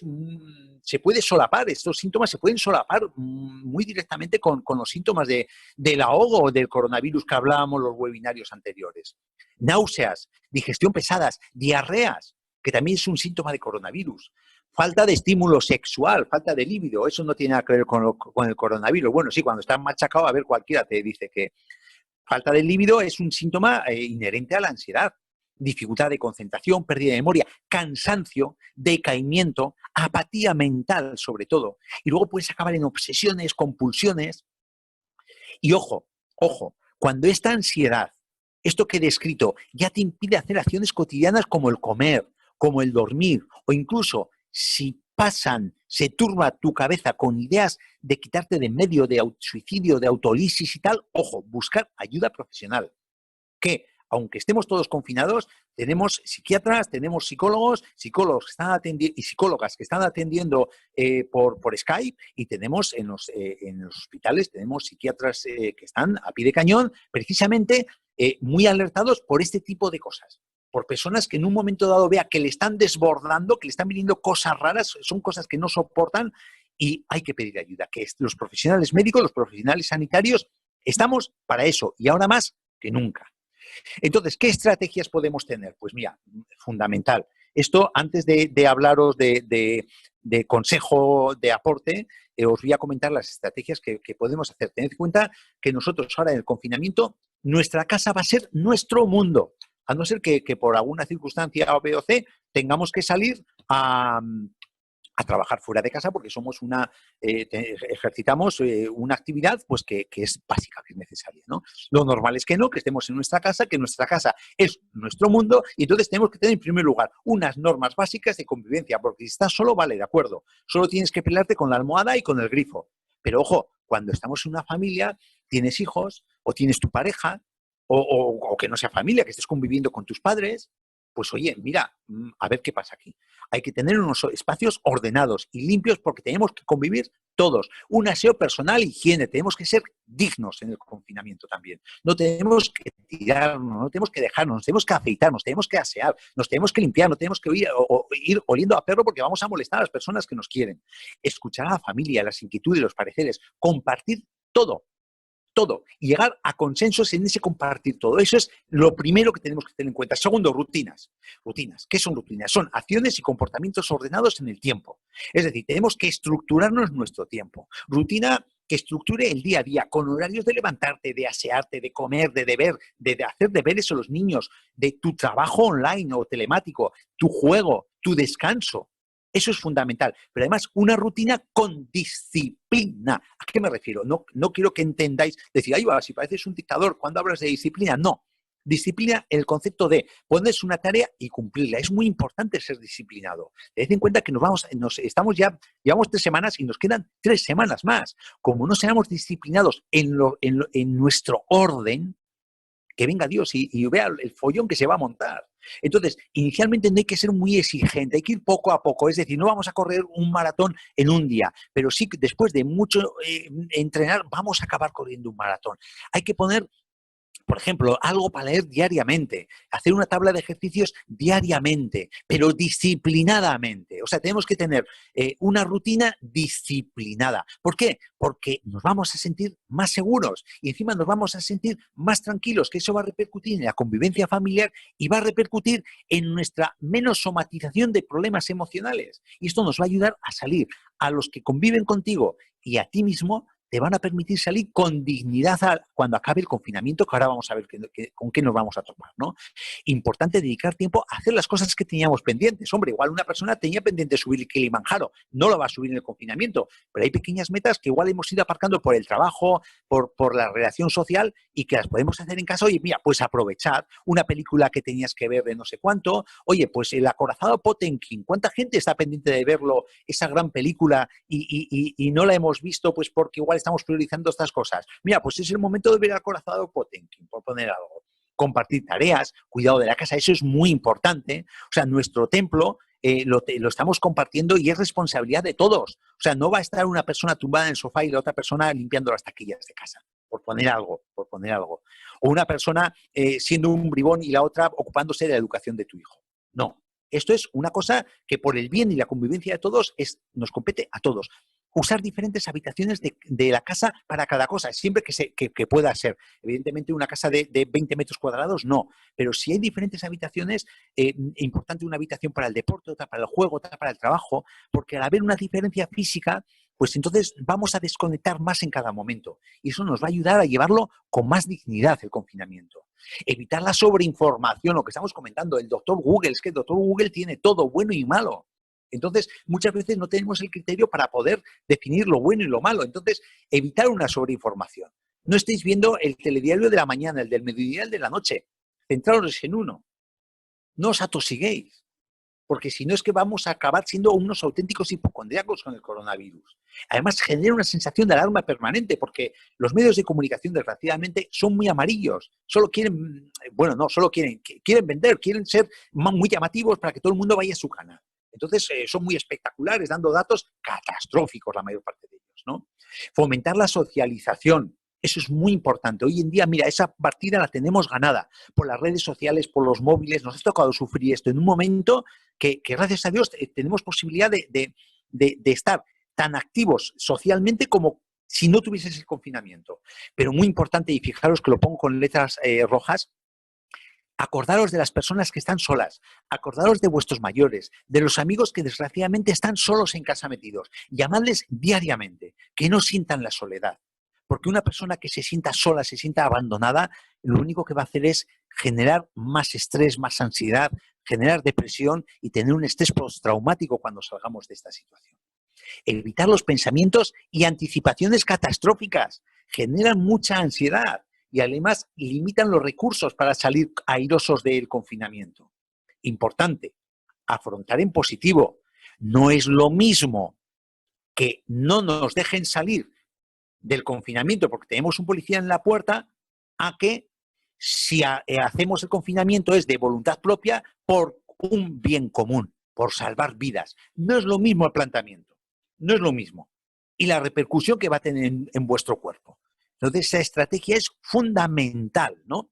se puede solapar, estos síntomas se pueden solapar muy directamente con los síntomas del ahogo del coronavirus que hablábamos en los webinarios anteriores. Náuseas, digestión pesadas, diarreas, que también es un síntoma de coronavirus. Falta de estímulo sexual, falta de líbido, eso no tiene nada que ver con el coronavirus. Bueno, sí, cuando estás machacado, a ver, cualquiera te dice que falta de líbido es un síntoma inherente a la ansiedad. Dificultad de concentración, pérdida de memoria, cansancio, decaimiento, apatía mental sobre todo. Y luego puedes acabar en obsesiones, compulsiones. Y ojo, cuando esta ansiedad, esto que he descrito, ya te impide hacer acciones cotidianas como el comer, como el dormir, o incluso si se turba tu cabeza con ideas de quitarte de en medio, de suicidio, de autolisis y tal, ojo, buscar ayuda profesional. Que aunque estemos todos confinados, tenemos psiquiatras, tenemos psicólogos que están atendiendo y psicólogas que están atendiendo por Skype, y tenemos en los hospitales, tenemos psiquiatras que están a pie de cañón, precisamente muy alertados por este tipo de cosas. Por personas que en un momento dado vea que le están desbordando, que le están viniendo cosas raras, son cosas que no soportan y hay que pedir ayuda. Que los profesionales médicos, los profesionales sanitarios, estamos para eso y ahora más que nunca. Entonces, ¿qué estrategias podemos tener? Pues mira, fundamental. Esto, antes de hablaros de consejo, de aporte, os voy a comentar las estrategias que podemos hacer. Tened en cuenta que nosotros ahora en el confinamiento, nuestra casa va a ser nuestro mundo. A no ser que por alguna circunstancia O, B o C tengamos que salir a trabajar fuera de casa porque somos ejercitamos una actividad pues que es básica, que es necesaria, ¿no? Lo normal es que no, que estemos en nuestra casa, que nuestra casa es nuestro mundo y entonces tenemos que tener en primer lugar unas normas básicas de convivencia, porque si estás solo, vale, de acuerdo, solo tienes que pelearte con la almohada y con el grifo. Pero ojo, cuando estamos en una familia, tienes hijos o tienes tu pareja o que no sea familia, que estés conviviendo con tus padres, pues oye, mira, a ver qué pasa aquí. Hay que tener unos espacios ordenados y limpios porque tenemos que convivir todos. Un aseo personal, higiene, tenemos que ser dignos en el confinamiento también. No tenemos que tirarnos, no tenemos que dejarnos, nos tenemos que afeitar, nos tenemos que asear, nos tenemos que limpiar, no tenemos que ir oliendo a perro porque vamos a molestar a las personas que nos quieren. Escuchar a la familia, las inquietudes, los pareceres, compartir todo y llegar a consensos en ese compartir todo. Eso es lo primero que tenemos que tener en cuenta. Segundo, rutinas. ¿Qué son rutinas? Son acciones y comportamientos ordenados en el tiempo. Es decir, tenemos que estructurarnos nuestro tiempo. Rutina que estructure el día a día, con horarios de levantarte, de asearte, de comer, de deber, de hacer deberes a los niños, de tu trabajo online o telemático, tu juego, tu descanso. Eso es fundamental. Pero además, una rutina con disciplina. ¿A qué me refiero? No quiero que entendáis, decir, ay, va, si pareces un dictador cuando hablas de disciplina. No. Disciplina, el concepto de ponerse una tarea y cumplirla. Es muy importante ser disciplinado. Tened en cuenta que llevamos 3 semanas y nos quedan 3 semanas más. Como no seamos disciplinados en nuestro orden, que venga Dios y vea el follón que se va a montar. Entonces, inicialmente no hay que ser muy exigente, hay que ir poco a poco. Es decir, no vamos a correr un maratón en un día, pero sí que después de mucho entrenar vamos a acabar corriendo un maratón. Hay que poner, por ejemplo, algo para leer diariamente, hacer una tabla de ejercicios diariamente, pero disciplinadamente. O sea, tenemos que tener una rutina disciplinada. ¿Por qué? Porque nos vamos a sentir más seguros y encima nos vamos a sentir más tranquilos, que eso va a repercutir en la convivencia familiar y va a repercutir en nuestra menos somatización de problemas emocionales. Y esto nos va a ayudar a salir a los que conviven contigo y a ti mismo te van a permitir salir con dignidad cuando acabe el confinamiento, que ahora vamos a ver con qué nos vamos a topar, ¿no? Importante dedicar tiempo a hacer las cosas que teníamos pendientes. Hombre, igual una persona tenía pendiente subir el Kilimanjaro, no lo va a subir en el confinamiento, pero hay pequeñas metas que igual hemos ido aparcando por el trabajo, por la relación social y que las podemos hacer en casa. Oye, mira, pues aprovechar una película que tenías que ver de no sé cuánto. Oye, pues el acorazado Potemkin, ¿cuánta gente está pendiente de verlo, esa gran película, y no la hemos visto pues porque igual estamos priorizando estas cosas? Mira, pues es el momento de ver el acorazado Potemkin, por poner algo. Compartir tareas, cuidado de la casa, eso es muy importante. O sea, nuestro templo lo estamos compartiendo y es responsabilidad de todos. O sea, no va a estar una persona tumbada en el sofá y la otra persona limpiando las taquillas de casa, por poner algo, por poner algo. O una persona siendo un bribón y la otra ocupándose de la educación de tu hijo. No, esto es una cosa que por el bien y la convivencia de todos nos compete a todos. Usar diferentes habitaciones de la casa para cada cosa, siempre que pueda ser. Evidentemente, una casa de 20 metros cuadrados, no. Pero si hay diferentes habitaciones, importante una habitación para el deporte, otra para el juego, otra para el trabajo, porque al haber una diferencia física, pues entonces vamos a desconectar más en cada momento. Y eso nos va a ayudar a llevarlo con más dignidad el confinamiento. Evitar la sobreinformación, lo que estamos comentando, el doctor Google, es que el doctor Google tiene todo, bueno y malo. Entonces, muchas veces no tenemos el criterio para poder definir lo bueno y lo malo. Entonces, evitar una sobreinformación. No estéis viendo el telediario de la mañana, el del mediodía, el de la noche. Centraos en uno. No os atosiguéis, porque si no es que vamos a acabar siendo unos auténticos hipocondríacos con el coronavirus. Además, genera una sensación de alarma permanente, porque los medios de comunicación, desgraciadamente, son muy amarillos. Solo quieren, bueno, no, solo quieren vender, quieren ser muy llamativos para que todo el mundo vaya a su canal. Entonces, son muy espectaculares, dando datos catastróficos la mayor parte de ellos, ¿no? Fomentar la socialización. Eso es muy importante. Hoy en día, mira, esa partida la tenemos ganada por las redes sociales, por los móviles. Nos ha tocado sufrir esto en un momento que gracias a Dios, tenemos posibilidad de estar tan activos socialmente como si no tuvieses el confinamiento. Pero muy importante, y fijaros que lo pongo con letras rojas, acordaros de las personas que están solas, acordaros de vuestros mayores, de los amigos que desgraciadamente están solos en casa metidos. Llamadles diariamente, que no sientan la soledad. Porque una persona que se sienta sola, se sienta abandonada, lo único que va a hacer es generar más estrés, más ansiedad, generar depresión y tener un estrés postraumático cuando salgamos de esta situación. Evitar los pensamientos y anticipaciones catastróficas generan mucha ansiedad y además limitan los recursos para salir airosos del confinamiento. Importante, afrontar en positivo. No es lo mismo que no nos dejen salir del confinamiento porque tenemos un policía en la puerta a que si hacemos el confinamiento es de voluntad propia por un bien común, por salvar vidas. No es lo mismo el planteamiento, no es lo mismo. Y la repercusión que va a tener en vuestro cuerpo. Entonces, esa estrategia es fundamental, ¿no?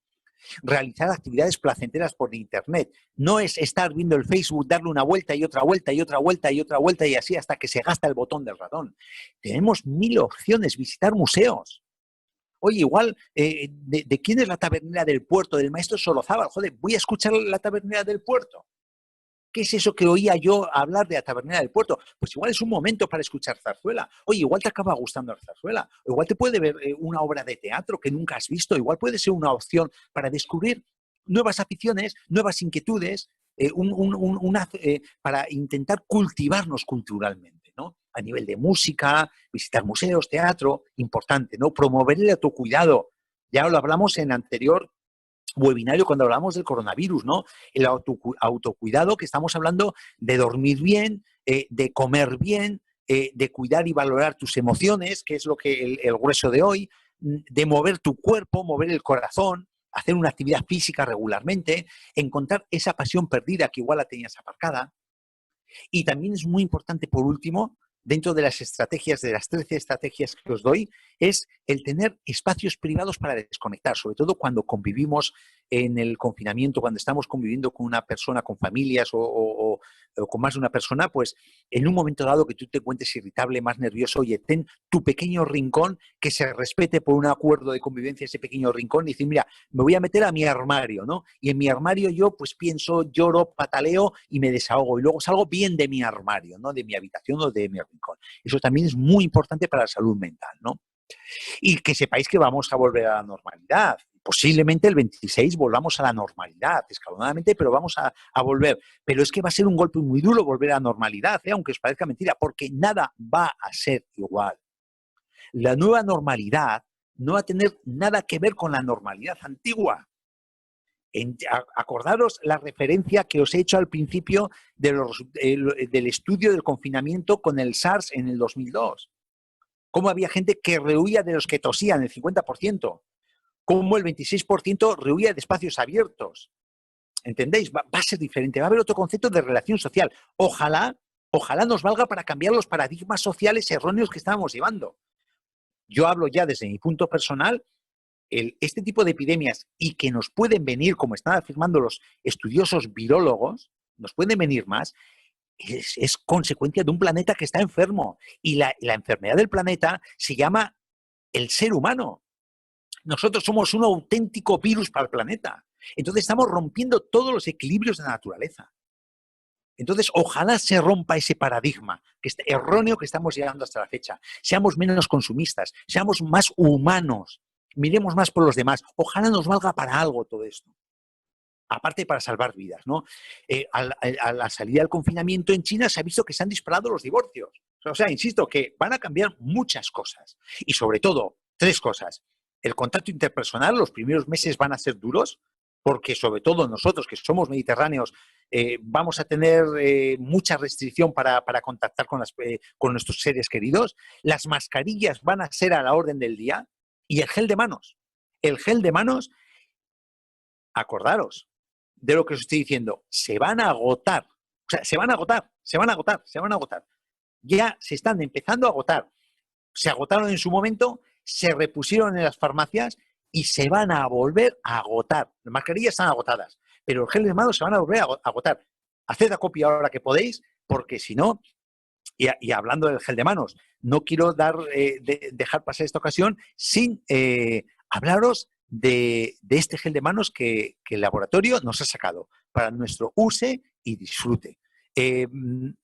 Realizar actividades placenteras por internet. No es estar viendo el Facebook, darle una vuelta y otra vuelta y otra vuelta y otra vuelta y así hasta que se gasta el botón del ratón. Tenemos 1000 opciones, visitar museos. Oye, igual, ¿de quién es la tabernera del puerto? Del maestro Sorozábal. Joder, voy a escuchar la tabernera del puerto. ¿Qué es eso que oía yo hablar de la tabernera del puerto? Pues igual es un momento para escuchar zarzuela. Oye, igual te acaba gustando la zarzuela. O igual te puede ver una obra de teatro que nunca has visto. Igual puede ser una opción para descubrir nuevas aficiones, nuevas inquietudes, para intentar cultivarnos culturalmente, ¿no? A nivel de música, visitar museos, teatro, importante, ¿no? Promover el autocuidado. Ya lo hablamos en anterior webinario cuando hablamos del coronavirus, ¿no? El autocuidado, que estamos hablando de dormir bien, de comer bien, de cuidar y valorar tus emociones, que es lo que el grueso de hoy, de mover tu cuerpo, mover el corazón, hacer una actividad física regularmente, encontrar esa pasión perdida que igual la tenías aparcada. Y también es muy importante, por último, dentro de las estrategias, de las 13 estrategias que os doy, es el tener espacios privados para desconectar, sobre todo cuando convivimos en el confinamiento, cuando estamos conviviendo con una persona, con familias o con más de una persona, pues en un momento dado que tú te encuentres irritable, más nervioso, oye, ten tu pequeño rincón, que se respete por un acuerdo de convivencia ese pequeño rincón y decir, mira, me voy a meter a mi armario, ¿no? Y en mi armario yo pues pienso, lloro, pataleo y me desahogo y luego salgo bien de mi armario, ¿no? De mi habitación o de mi rincón. Eso también es muy importante para la salud mental, ¿no? Y que sepáis que vamos a volver a la normalidad. Posiblemente el 26 volvamos a la normalidad, escalonadamente, pero vamos a volver. Pero es que va a ser un golpe muy duro volver a la normalidad, aunque os parezca mentira, porque nada va a ser igual. La nueva normalidad no va a tener nada que ver con la normalidad antigua. Acordaros la referencia que os he hecho al principio del estudio del confinamiento con el SARS en el 2002. Cómo había gente que rehuía de los que tosían, el 50%. Cómo el 26% rehuía de espacios abiertos. ¿Entendéis? Va a ser diferente. Va a haber otro concepto de relación social. Ojalá nos valga para cambiar los paradigmas sociales erróneos que estábamos llevando. Yo hablo ya desde mi punto personal, este tipo de epidemias y que nos pueden venir, como están afirmando los estudiosos virólogos, nos pueden venir más, es consecuencia de un planeta que está enfermo. Y la enfermedad del planeta se llama el ser humano. Nosotros somos un auténtico virus para el planeta. Entonces estamos rompiendo todos los equilibrios de la naturaleza. Entonces, ojalá se rompa ese paradigma erróneo que estamos llegando hasta la fecha. Seamos menos consumistas, seamos más humanos, miremos más por los demás. Ojalá nos valga para algo todo esto. Aparte para salvar vidas, ¿no? A la salida del confinamiento en China se ha visto que se han disparado los divorcios. O sea, insisto, que van a cambiar muchas cosas. Y sobre todo, 3 cosas. El contacto interpersonal, los primeros meses van a ser duros, porque sobre todo nosotros que somos mediterráneos vamos a tener mucha restricción para contactar con nuestros seres queridos. Las mascarillas van a ser a la orden del día y el gel de manos. El gel de manos, acordaros de lo que os estoy diciendo, se van a agotar. O sea, se van a agotar. Ya se están empezando a agotar. Se agotaron en su momento, se repusieron en las farmacias y se van a volver a agotar. Las mascarillas están agotadas, pero el gel de manos se van a volver a agotar. Haced acopio ahora que podéis, porque si no, y hablando del gel de manos, no quiero dejar pasar esta ocasión sin hablaros de este gel de manos que el laboratorio nos ha sacado para nuestro use y disfrute.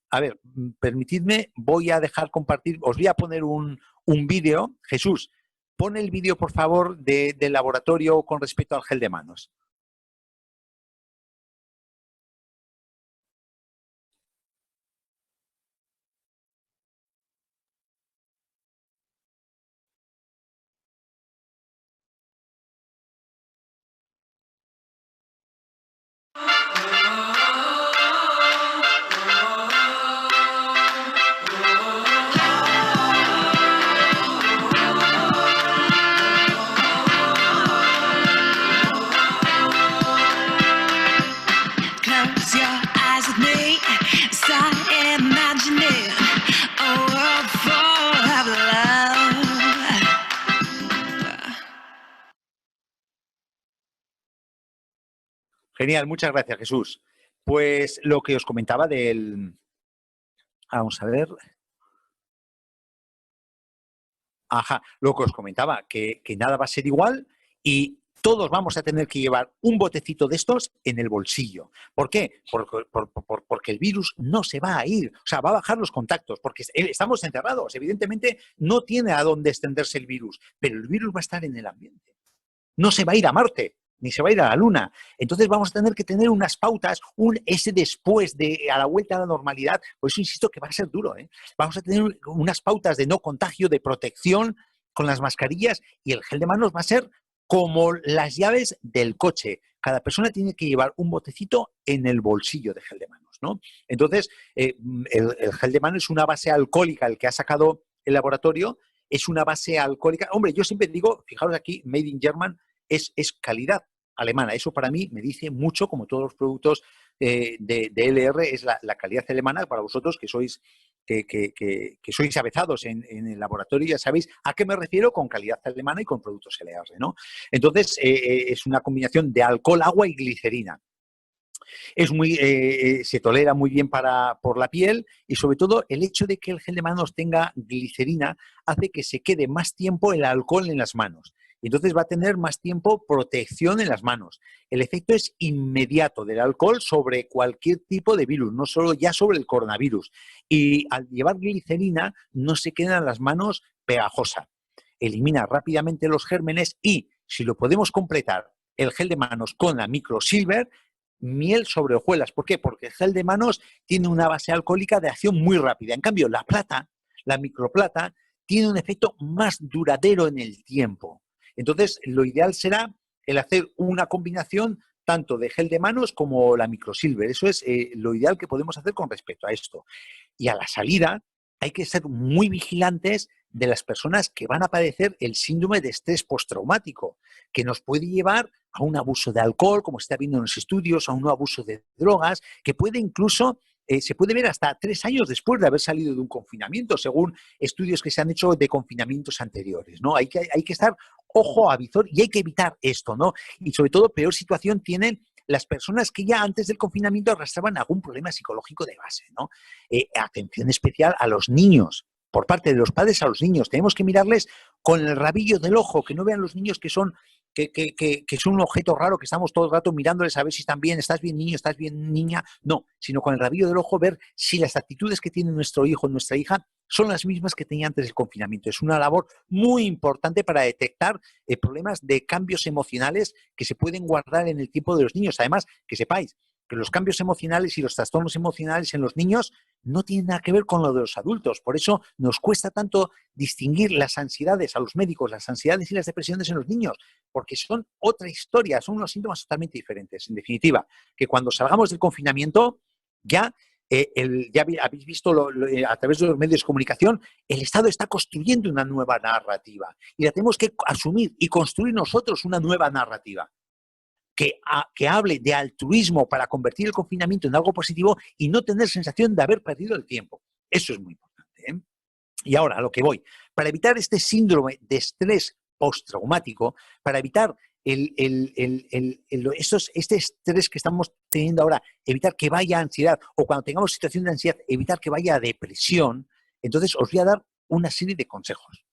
A ver, permitidme, voy a dejar compartir, os voy a poner un vídeo. Jesús, pon el vídeo, por favor, del laboratorio con respecto al gel de manos. Genial, muchas gracias, Jesús. Pues lo que os comentaba del... Vamos a ver. Ajá, lo que os comentaba, que nada va a ser igual y todos vamos a tener que llevar un botecito de estos en el bolsillo. ¿Por qué? Porque el virus no se va a ir, o sea, va a bajar los contactos, porque estamos encerrados. Evidentemente no tiene a dónde extenderse el virus, pero el virus va a estar en el ambiente. No se va a ir a Marte, ni se va a ir a la Luna. Entonces vamos a tener que tener unas pautas, ese después a la vuelta a la normalidad. Por eso insisto que va a ser duro, ¿eh? Vamos a tener unas pautas de no contagio, de protección con las mascarillas y el gel de manos va a ser como las llaves del coche. Cada persona tiene que llevar un botecito en el bolsillo de gel de manos, ¿no? Entonces, el gel de manos es una base alcohólica, el que ha sacado el laboratorio, es una base alcohólica. Hombre, yo siempre digo, fijaros aquí, Made in German, es calidad alemana. Eso para mí me dice mucho, como todos los productos de LR, es la calidad alemana. Para vosotros que sois sois avezados en el laboratorio, ya sabéis a qué me refiero con calidad alemana y con productos LR, ¿no? Entonces, es una combinación de alcohol, agua y glicerina. Se tolera muy bien por la piel y sobre todo el hecho de que el gel de manos tenga glicerina hace que se quede más tiempo el alcohol en las manos. Y entonces va a tener más tiempo protección en las manos. El efecto es inmediato del alcohol sobre cualquier tipo de virus, no solo ya sobre el coronavirus. Y al llevar glicerina no se quedan las manos pegajosas. elimina rápidamente los gérmenes y, si lo podemos completar, el gel de manos con la microsilver, miel sobre hojuelas. ¿Por qué? Porque el gel de manos tiene una base alcohólica de acción muy rápida. En cambio, la plata, la microplata, tiene un efecto más duradero en el tiempo. Entonces, lo ideal será el hacer una combinación tanto de gel de manos como la microsilver. Eso es lo ideal que podemos hacer con respecto a esto. Y a la salida hay que ser muy vigilantes de las personas que van a padecer el síndrome de estrés postraumático, que nos puede llevar a un abuso de alcohol, como se está viendo en los estudios, a un abuso de drogas, que puede incluso, se puede ver hasta 3 años después de haber salido de un confinamiento, según estudios que se han hecho de confinamientos anteriores, ¿no? Hay que estar ojo a visor y hay que evitar esto, ¿no? Y sobre todo, peor situación tienen las personas que ya antes del confinamiento arrastraban algún problema psicológico de base, ¿no? Atención especial a los niños, por parte de los padres a los niños. Tenemos que mirarles con el rabillo del ojo, que no vean los niños que son un objeto raro, que estamos todo el rato mirándoles a ver si están bien, estás bien niño, estás bien niña. No, sino con el rabillo del ojo ver si las actitudes que tiene nuestro hijo o nuestra hija son las mismas que tenía antes del confinamiento. Es una labor muy importante para detectar problemas de cambios emocionales que se pueden guardar en el tiempo de los niños. Además, que sepáis que los cambios emocionales y los trastornos emocionales en los niños no tienen nada que ver con lo de los adultos. Por eso nos cuesta tanto distinguir las ansiedades a los médicos, las ansiedades y las depresiones en los niños, porque son otra historia, son unos síntomas totalmente diferentes. En definitiva, que cuando salgamos del confinamiento, ya habéis visto a través de los medios de comunicación, el Estado está construyendo una nueva narrativa y la tenemos que asumir y construir nosotros una nueva narrativa que hable de altruismo para convertir el confinamiento en algo positivo y no tener sensación de haber perdido el tiempo. Eso es muy importante, ¿eh? Y ahora, a lo que voy. Para evitar este síndrome de estrés postraumático, para evitar este estrés que estamos teniendo ahora, evitar que vaya a ansiedad, o cuando tengamos situación de ansiedad, evitar que vaya a depresión, entonces os voy a dar una serie de consejos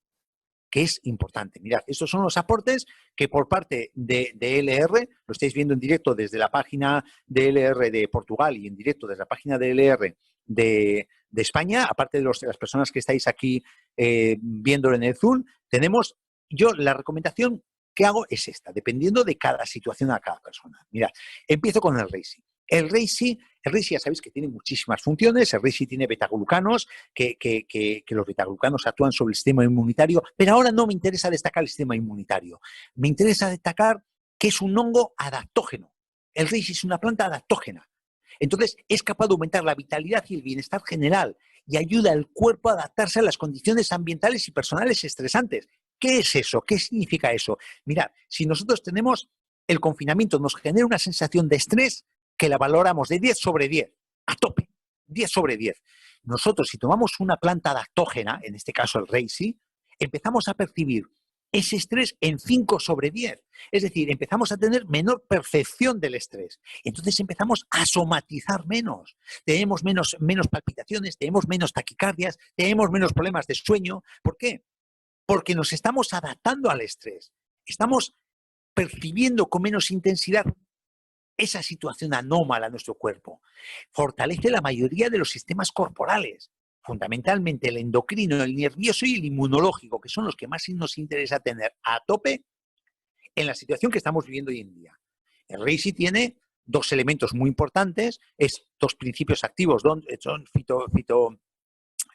que es importante. Mirad, estos son los aportes que por parte de LR, lo estáis viendo en directo desde la página de LR de Portugal y en directo desde la página de LR de España, aparte de las personas que estáis aquí viéndolo en el Zoom, yo la recomendación que hago es esta, dependiendo de cada situación a cada persona. Mirad, empiezo con el Reishi. El Reishi ya sabéis que tiene muchísimas funciones. El Reishi tiene betaglucanos, que los betaglucanos actúan sobre el sistema inmunitario, pero ahora no me interesa destacar el sistema inmunitario. Me interesa destacar que es un hongo adaptógeno. El Reishi es una planta adaptógena. Entonces, es capaz de aumentar la vitalidad y el bienestar general y ayuda al cuerpo a adaptarse a las condiciones ambientales y personales estresantes. ¿Qué es eso? ¿Qué significa eso? Mirad, si nosotros tenemos el confinamiento, nos genera una sensación de estrés que la valoramos de 10 sobre 10, a tope, 10 sobre 10. Nosotros, si tomamos una planta adaptógena, en este caso el Reishi, empezamos a percibir ese estrés en 5 sobre 10. Es decir, empezamos a tener menor percepción del estrés. Entonces empezamos a somatizar menos. Tenemos menos palpitaciones, tenemos menos taquicardias, tenemos menos problemas de sueño. ¿Por qué? Porque nos estamos adaptando al estrés. Estamos percibiendo con menos intensidad esa situación anómala en nuestro cuerpo. Fortalece la mayoría de los sistemas corporales, fundamentalmente el endocrino, el nervioso y el inmunológico, que son los que más nos interesa tener a tope en la situación que estamos viviendo hoy en día. El Reishi tiene 2 elementos muy importantes, es 2 principios activos, son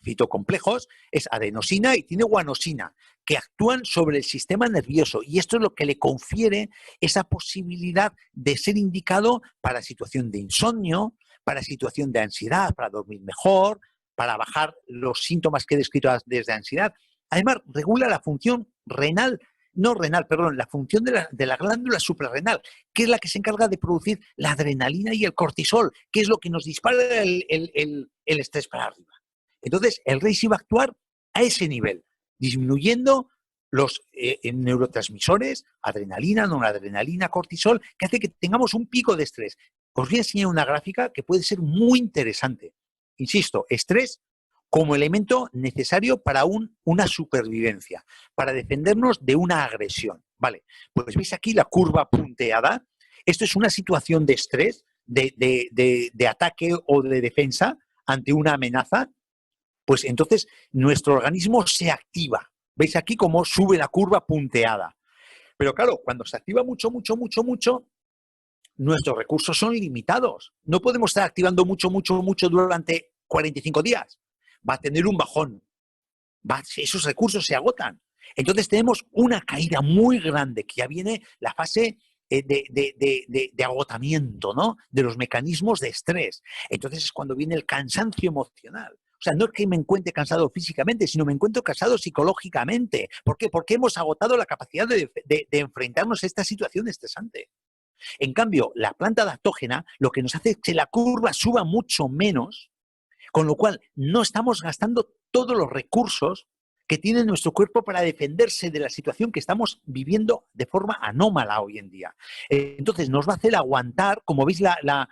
fitocomplejos, es adenosina y tiene guanosina, que actúan sobre el sistema nervioso, y esto es lo que le confiere esa posibilidad de ser indicado para situación de insomnio, para situación de ansiedad, para dormir mejor, para bajar los síntomas que he descrito desde ansiedad. Además, regula la función la función de la glándula suprarrenal, que es la que se encarga de producir la adrenalina y el cortisol, que es lo que nos dispara el estrés para arriba. Entonces, el Reishi va a actuar a ese nivel, disminuyendo los neurotransmisores, adrenalina, noradrenalina, cortisol, que hace que tengamos un pico de estrés. Os voy a enseñar una gráfica que puede ser muy interesante. Insisto, estrés como elemento necesario para una supervivencia, para defendernos de una agresión. Vale, pues veis aquí la curva punteada. Esto es una situación de estrés, de ataque o de defensa ante una amenaza. Pues entonces nuestro organismo se activa. ¿Veis aquí cómo sube la curva punteada? Pero claro, cuando se activa mucho, nuestros recursos son limitados. No podemos estar activando mucho durante 45 días. Va a tener un bajón. Esos recursos se agotan. Entonces tenemos una caída muy grande, que ya viene la fase de agotamiento, ¿no? De los mecanismos de estrés. Entonces es cuando viene el cansancio emocional. O sea, no es que me encuentre cansado físicamente, sino me encuentro cansado psicológicamente. ¿Por qué? Porque hemos agotado la capacidad de enfrentarnos a esta situación estresante. En cambio, la planta adaptógena lo que nos hace es que la curva suba mucho menos, con lo cual no estamos gastando todos los recursos que tiene nuestro cuerpo para defenderse de la situación que estamos viviendo de forma anómala hoy en día. Entonces nos va a hacer aguantar, como veis la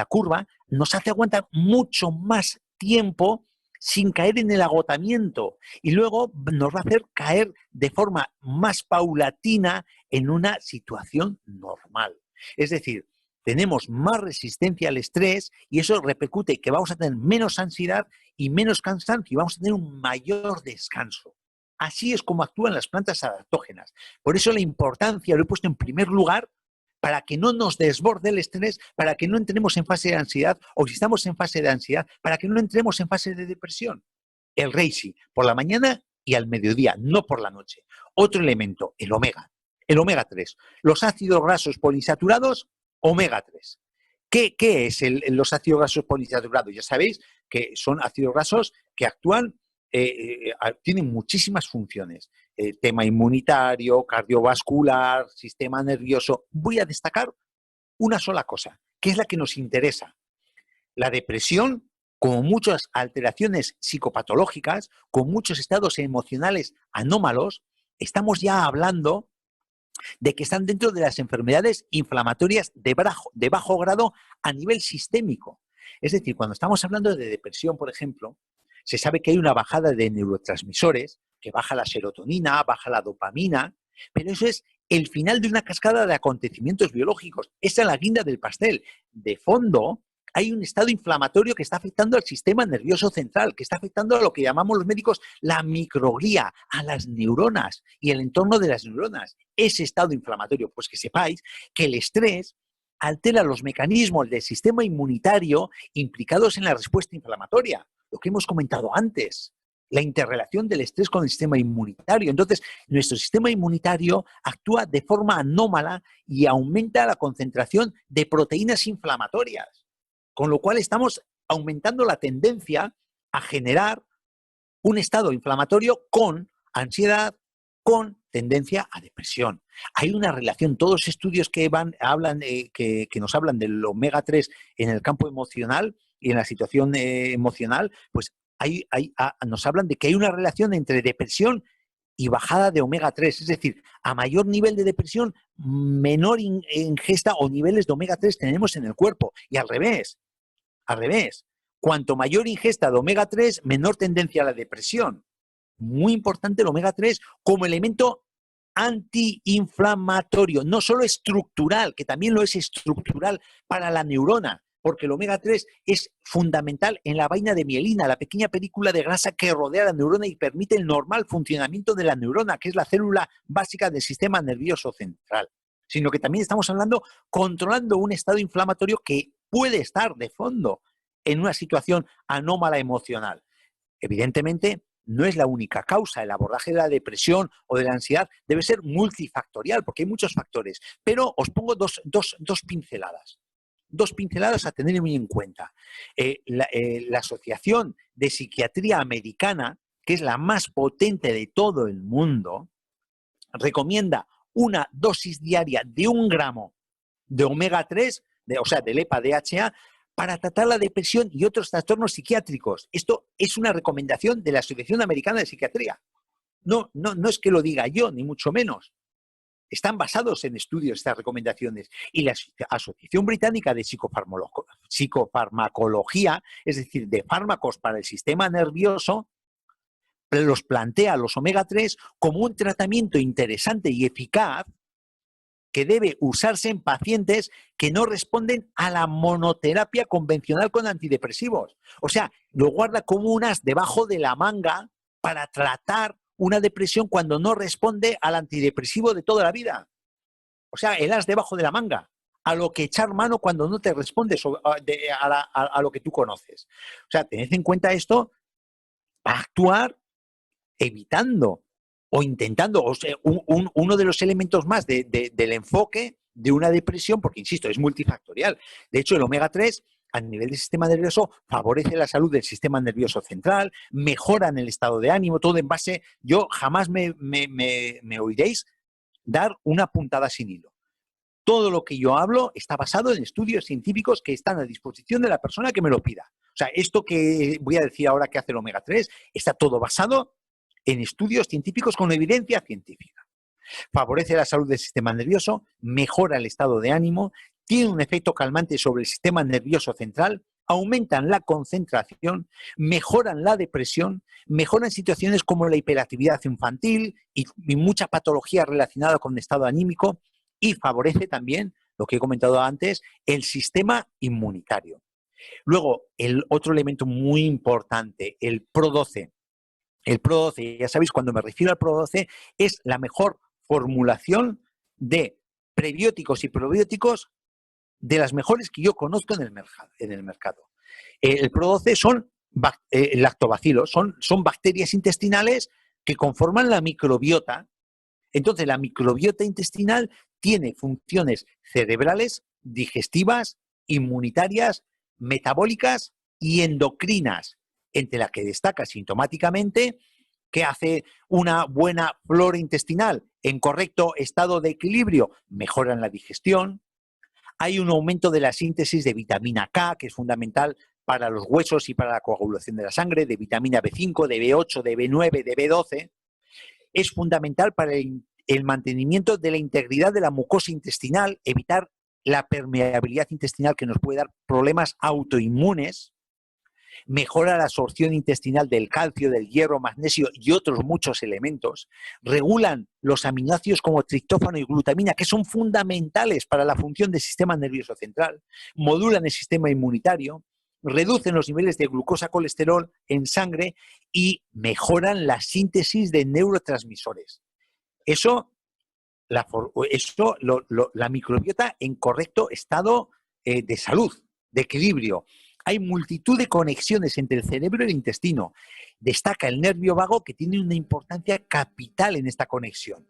curva, nos hace aguantar mucho más tiempo sin caer en el agotamiento, y luego nos va a hacer caer de forma más paulatina en una situación normal. Es decir, tenemos más resistencia al estrés y eso repercute que vamos a tener menos ansiedad y menos cansancio y vamos a tener un mayor descanso. Así es como actúan las plantas adaptógenas. Por eso la importancia, lo he puesto en primer lugar, para que no nos desborde el estrés, para que no entremos en fase de ansiedad, o si estamos en fase de ansiedad, para que no entremos en fase de depresión. El Reishi, por la mañana y al mediodía, no por la noche. Otro elemento, el omega 3. Los ácidos grasos poliinsaturados, omega 3. ¿Qué es los ácidos grasos poliinsaturados? Ya sabéis que son ácidos grasos que actúan, tienen muchísimas funciones. Tema inmunitario, cardiovascular, sistema nervioso. Voy a destacar una sola cosa, que es la que nos interesa. La depresión, como muchas alteraciones psicopatológicas, con muchos estados emocionales anómalos, estamos ya hablando de que están dentro de las enfermedades inflamatorias de bajo grado a nivel sistémico. Es decir, cuando estamos hablando de depresión, por ejemplo, se sabe que hay una bajada de neurotransmisores, que baja la serotonina, baja la dopamina, pero eso es el final de una cascada de acontecimientos biológicos. Esa es la guinda del pastel. De fondo, hay un estado inflamatorio que está afectando al sistema nervioso central, que está afectando a lo que llamamos los médicos la microglía, a las neuronas y el entorno de las neuronas. Ese estado inflamatorio, pues que sepáis que el estrés altera los mecanismos del sistema inmunitario implicados en la respuesta inflamatoria. Lo que hemos comentado antes, la interrelación del estrés con el sistema inmunitario. Entonces, nuestro sistema inmunitario actúa de forma anómala y aumenta la concentración de proteínas inflamatorias, con lo cual estamos aumentando la tendencia a generar un estado inflamatorio con ansiedad, con tendencia a depresión. Hay una relación, todos los estudios que nos hablan del omega 3 en el campo emocional y en la situación emocional, pues nos hablan de que hay una relación entre depresión y bajada de omega 3, es decir, a mayor nivel de depresión, menor ingesta o niveles de omega 3 tenemos en el cuerpo, y al revés, cuanto mayor ingesta de omega 3, menor tendencia a la depresión. Muy importante el omega 3 como elemento antiinflamatorio, no solo estructural, que también lo es estructural para la neurona, porque el omega 3 es fundamental en la vaina de mielina, la pequeña película de grasa que rodea la neurona y permite el normal funcionamiento de la neurona, que es la célula básica del sistema nervioso central. Sino que también estamos hablando controlando un estado inflamatorio que puede estar de fondo en una situación anómala emocional. Evidentemente, no es la única causa. El abordaje de la depresión o de la ansiedad debe ser multifactorial, porque hay muchos factores. Pero os pongo dos pinceladas. Dos pinceladas a tener muy en cuenta. La Asociación de Psiquiatría Americana, que es la más potente de todo el mundo, recomienda una dosis diaria de 1 gramo de omega 3, o sea, del EPA-DHA, para tratar la depresión y otros trastornos psiquiátricos. Esto es una recomendación de la Asociación Americana de Psiquiatría. No es que lo diga yo, ni mucho menos. Están basados en estudios estas recomendaciones. Y la Asociación Británica de Psicofarmacología, es decir, de fármacos para el sistema nervioso, los plantea los omega 3 como un tratamiento interesante y eficaz que debe usarse en pacientes que no responden a la monoterapia convencional con antidepresivos. O sea, lo guarda como un as debajo de la manga para tratar una depresión cuando no responde al antidepresivo de toda la vida. O sea, el as debajo de la manga, a lo que echar mano cuando no te responde a lo que tú conoces. O sea, tened en cuenta esto, actuar evitando o intentando, o sea, uno de los elementos más del enfoque de una depresión, porque insisto, es multifactorial. De hecho, el omega 3 a nivel del sistema nervioso favorece la salud del sistema nervioso central, mejora en el estado de ánimo, todo en base, yo jamás me oiréis dar una puntada sin hilo. Todo lo que yo hablo está basado en estudios científicos que están a disposición de la persona que me lo pida. O sea, esto que voy a decir ahora que hace el omega 3 está todo basado en estudios científicos con evidencia científica. Favorece la salud del sistema nervioso, mejora el estado de ánimo, tiene un efecto calmante sobre el sistema nervioso central, aumentan la concentración, mejoran la depresión, mejoran situaciones como la hiperactividad infantil y mucha patología relacionada con el estado anímico, y favorece también, lo que he comentado antes, el sistema inmunitario. Luego, el otro elemento muy importante, el Pro12. El Pro12, ya sabéis, cuando me refiero al Pro12, es la mejor formulación de prebióticos y probióticos de las mejores que yo conozco en el mercado. El Pro12 son lactobacilos, son bacterias intestinales que conforman la microbiota. Entonces, la microbiota intestinal tiene funciones cerebrales, digestivas, inmunitarias, metabólicas y endocrinas, entre las que destaca sintomáticamente que hace una buena flora intestinal en correcto estado de equilibrio, mejoran la digestión. Hay un aumento de la síntesis de vitamina K, que es fundamental para los huesos y para la coagulación de la sangre, de vitamina B5, de B8, de B9, de B12. Es fundamental para el mantenimiento de la integridad de la mucosa intestinal, evitar la permeabilidad intestinal que nos puede dar problemas autoinmunes, mejora la absorción intestinal del calcio, del hierro, magnesio y otros muchos elementos, regulan los aminoácidos como triptófano y glutamina, que son fundamentales para la función del sistema nervioso central, modulan el sistema inmunitario, reducen los niveles de glucosa, colesterol en sangre y mejoran la síntesis de neurotransmisores. Eso, la microbiota en correcto estado de salud, de equilibrio. Hay multitud de conexiones entre el cerebro y el intestino. Destaca el nervio vago, que tiene una importancia capital en esta conexión.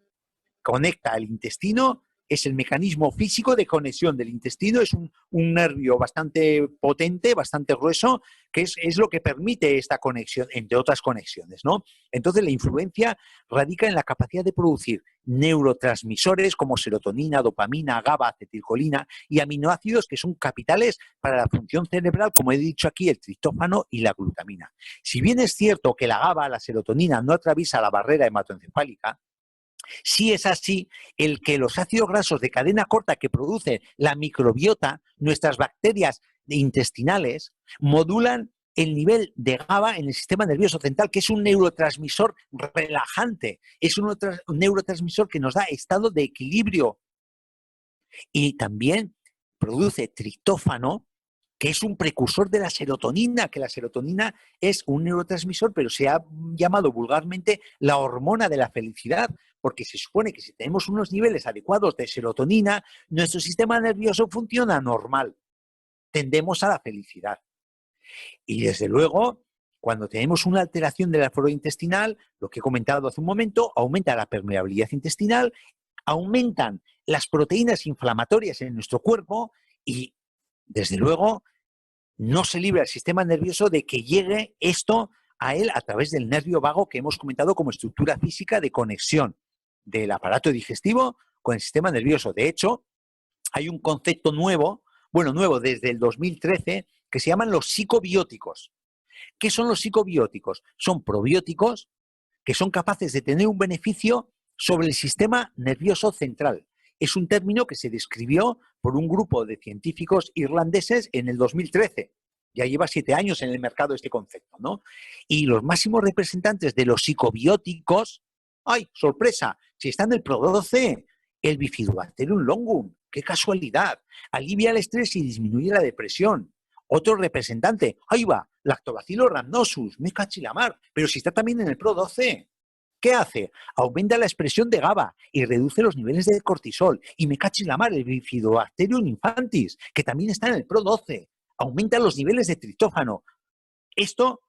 Conecta al intestino, es el mecanismo físico de conexión del intestino, es un nervio bastante potente, bastante grueso, que es lo que permite esta conexión, entre otras conexiones, ¿no? Entonces, la influencia radica en la capacidad de producir neurotransmisores como serotonina, dopamina, GABA, acetilcolina y aminoácidos que son capitales para la función cerebral, como he dicho aquí, el triptófano y la glutamina. Si bien es cierto que la GABA, la serotonina, no atraviesa la barrera hematoencefálica, sí es así el que los ácidos grasos de cadena corta que produce la microbiota, nuestras bacterias intestinales, modulan el nivel de GABA en el sistema nervioso central, que es un neurotransmisor relajante, es un neurotransmisor que nos da estado de equilibrio. Y también produce triptófano, que es un precursor de la serotonina, que la serotonina es un neurotransmisor, pero se ha llamado vulgarmente la hormona de la felicidad, porque se supone que si tenemos unos niveles adecuados de serotonina, nuestro sistema nervioso funciona normal. Tendemos a la felicidad. Y desde luego, cuando tenemos una alteración de la flora intestinal, lo que he comentado hace un momento, aumenta la permeabilidad intestinal, aumentan las proteínas inflamatorias en nuestro cuerpo y, desde luego, no se libra el sistema nervioso de que llegue esto a él a través del nervio vago que hemos comentado como estructura física de conexión del aparato digestivo con el sistema nervioso. De hecho, hay un concepto nuevo desde el 2013, que se llaman los psicobióticos. ¿Qué son los psicobióticos? Son probióticos que son capaces de tener un beneficio sobre el sistema nervioso central. Es un término que se describió por un grupo de científicos irlandeses en el 2013. Ya lleva 7 años en el mercado este concepto, ¿no? Y los máximos representantes de los psicobióticos, ¡ay, sorpresa! Si está en el Pro12, el Bifidobacterium longum, ¡qué casualidad! Alivia el estrés y disminuye la depresión. Otro representante, ahí va, Lactobacillus rhamnosus, me cachilamar, pero si está también en el Pro12. ¿Qué hace? Aumenta la expresión de GABA y reduce los niveles de cortisol. Y me cachis la mar, el Bifidobacterium infantis, que también está en el PRO12. Aumenta los niveles de triptófano. Esto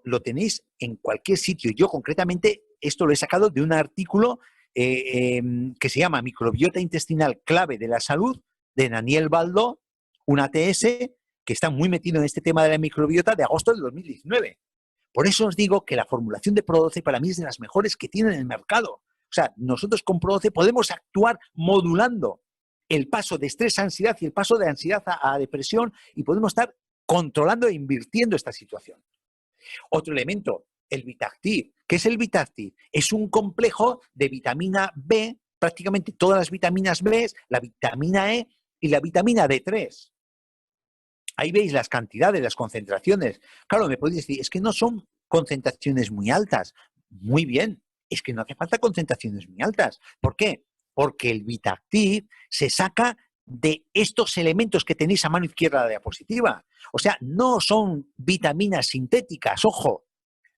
lo tenéis en cualquier sitio. Yo concretamente esto lo he sacado de un artículo que se llama Microbiota intestinal clave de la salud, de Daniel Baldo, un ATS que está muy metido en este tema de la microbiota, de agosto del 2019. Por eso os digo que la formulación de Pro12 para mí es de las mejores que tiene en el mercado. O sea, nosotros con Pro12 podemos actuar modulando el paso de estrés a ansiedad y el paso de ansiedad a depresión, y podemos estar controlando e invirtiendo esta situación. Otro elemento, el Vitactiv. ¿Qué es el Vitactiv? Es un complejo de vitamina B, prácticamente todas las vitaminas B, la vitamina E y la vitamina D3. Ahí veis las cantidades, las concentraciones. Claro, me podéis decir, es que no son concentraciones muy altas. Muy bien, es que no hace falta concentraciones muy altas. ¿Por qué? Porque el Vitactiv se saca de estos elementos que tenéis a mano izquierda de la diapositiva. O sea, no son vitaminas sintéticas, ojo.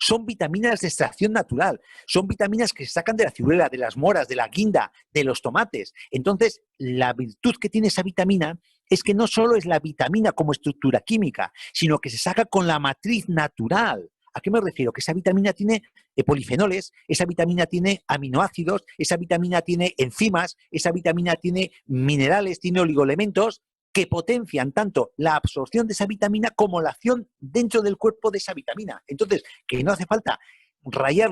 Son vitaminas de extracción natural. Son vitaminas que se sacan de la ciruela, de las moras, de la guinda, de los tomates. Entonces, la virtud que tiene esa vitamina es que no solo es la vitamina como estructura química, sino que se saca con la matriz natural. ¿A qué me refiero? Que esa vitamina tiene polifenoles, esa vitamina tiene aminoácidos, esa vitamina tiene enzimas, esa vitamina tiene minerales, tiene oligoelementos que potencian tanto la absorción de esa vitamina como la acción dentro del cuerpo de esa vitamina. Entonces, que no hace falta rayar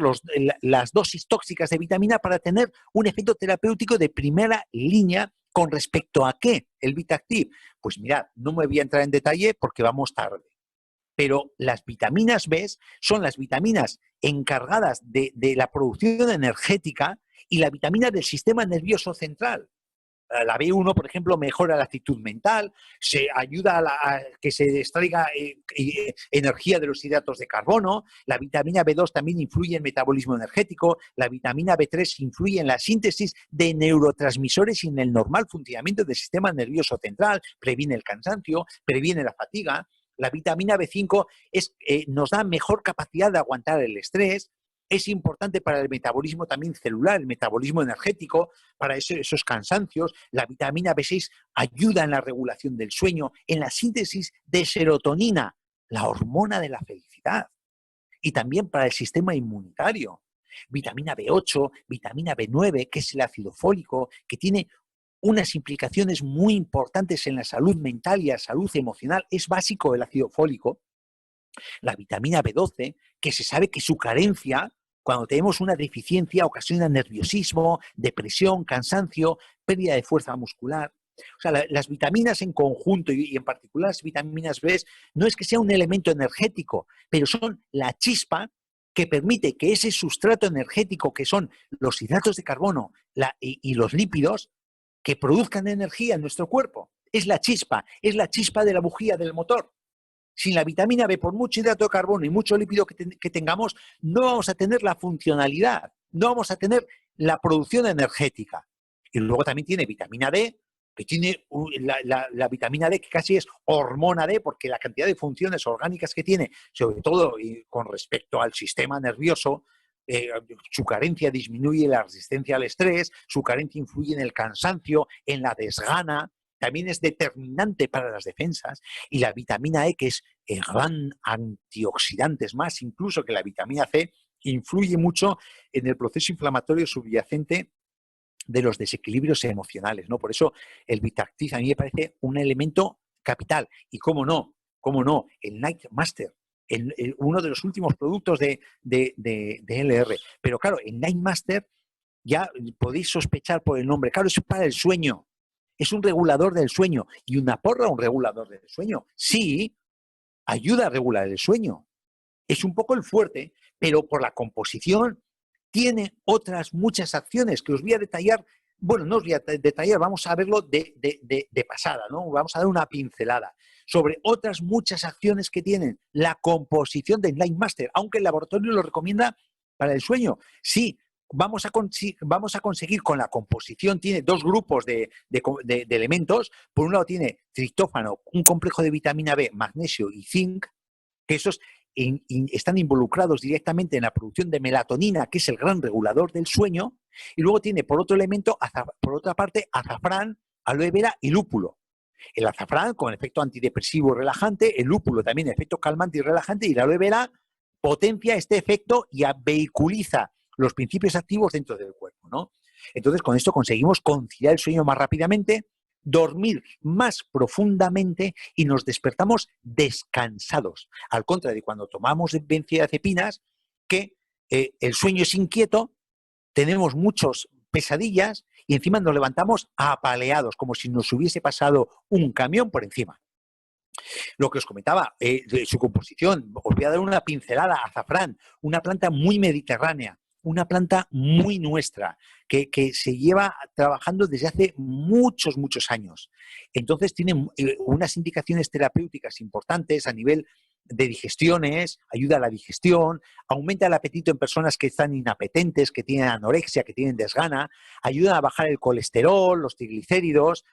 las dosis tóxicas de vitamina para tener un efecto terapéutico de primera línea. ¿Con respecto a qué? El Vitactiv. Pues mirad, no me voy a entrar en detalle porque vamos tarde. Pero las vitaminas B son las vitaminas encargadas de la producción energética y la vitamina del sistema nervioso central. La B1, por ejemplo, mejora la actitud mental, se ayuda a que se extraiga energía de los hidratos de carbono, la vitamina B2 también influye en el metabolismo energético, la vitamina B3 influye en la síntesis de neurotransmisores y en el normal funcionamiento del sistema nervioso central, previene el cansancio, previene la fatiga. La vitamina B5 nos da mejor capacidad de aguantar el estrés. Es importante para el metabolismo también celular, el metabolismo energético, para esos cansancios. La vitamina B6 ayuda en la regulación del sueño, en la síntesis de serotonina, la hormona de la felicidad. Y también para el sistema inmunitario. Vitamina B8, vitamina B9, que es el ácido fólico, que tiene unas implicaciones muy importantes en la salud mental y la salud emocional. Es básico el ácido fólico. La vitamina B12, que se sabe que su carencia, cuando tenemos una deficiencia, ocasiona nerviosismo, depresión, cansancio, pérdida de fuerza muscular. O sea, las vitaminas en conjunto y en particular las vitaminas B no es que sea un elemento energético, pero son la chispa que permite que ese sustrato energético que son los hidratos de carbono y los lípidos que produzcan energía en nuestro cuerpo. Es la chispa de la bujía del motor. Sin la vitamina B, por mucho hidrato de carbono y mucho lípido que tengamos, no vamos a tener la funcionalidad, no vamos a tener la producción energética. Y luego también tiene vitamina D, que tiene la vitamina D que casi es hormona D, porque la cantidad de funciones orgánicas que tiene, sobre todo con respecto al sistema nervioso, su carencia disminuye la resistencia al estrés, su carencia influye en el cansancio, en la desgana. También es determinante para las defensas, y la vitamina E, que es el gran antioxidante, es más incluso que la vitamina C, influye mucho en el proceso inflamatorio subyacente de los desequilibrios emocionales, ¿no? Por eso el Vitactiv a mí me parece un elemento capital. Y cómo no, el Night Master, uno de los últimos productos de LR. Pero claro, el Night Master ya podéis sospechar por el nombre. Claro, es para el sueño. Es un regulador del sueño. ¿Y una porra un regulador del sueño? Sí, ayuda a regular el sueño. Es un poco el fuerte, pero por la composición tiene otras muchas acciones que os voy a detallar. Bueno, no os voy a detallar, vamos a verlo de pasada, ¿no? Vamos a dar una pincelada sobre otras muchas acciones que tienen la composición del Night Master, aunque el laboratorio lo recomienda para el sueño. Sí, vamos a conseguir con la composición, tiene dos grupos de elementos. Por un lado tiene triptófano, un complejo de vitamina B, magnesio y zinc, que esos están involucrados directamente en la producción de melatonina, que es el gran regulador del sueño, y luego tiene por otra parte azafrán, aloe vera y lúpulo. El azafrán con efecto antidepresivo y relajante, el lúpulo también efecto calmante y relajante, y la aloe vera potencia este efecto y vehiculiza los principios activos dentro del cuerpo, ¿no? Entonces, con esto conseguimos conciliar el sueño más rápidamente, dormir más profundamente y nos despertamos descansados. Al contrario de cuando tomamos benzodiazepinas, que el sueño es inquieto, tenemos muchas pesadillas y encima nos levantamos apaleados, como si nos hubiese pasado un camión por encima. Lo que os comentaba, de su composición, os voy a dar una pincelada. Azafrán, una planta muy mediterránea, una planta muy nuestra, que se lleva trabajando desde hace muchos, muchos años. Entonces tiene unas indicaciones terapéuticas importantes a nivel de digestiones, ayuda a la digestión, aumenta el apetito en personas que están inapetentes, que tienen anorexia, que tienen desgana, ayuda a bajar el colesterol, los triglicéridos.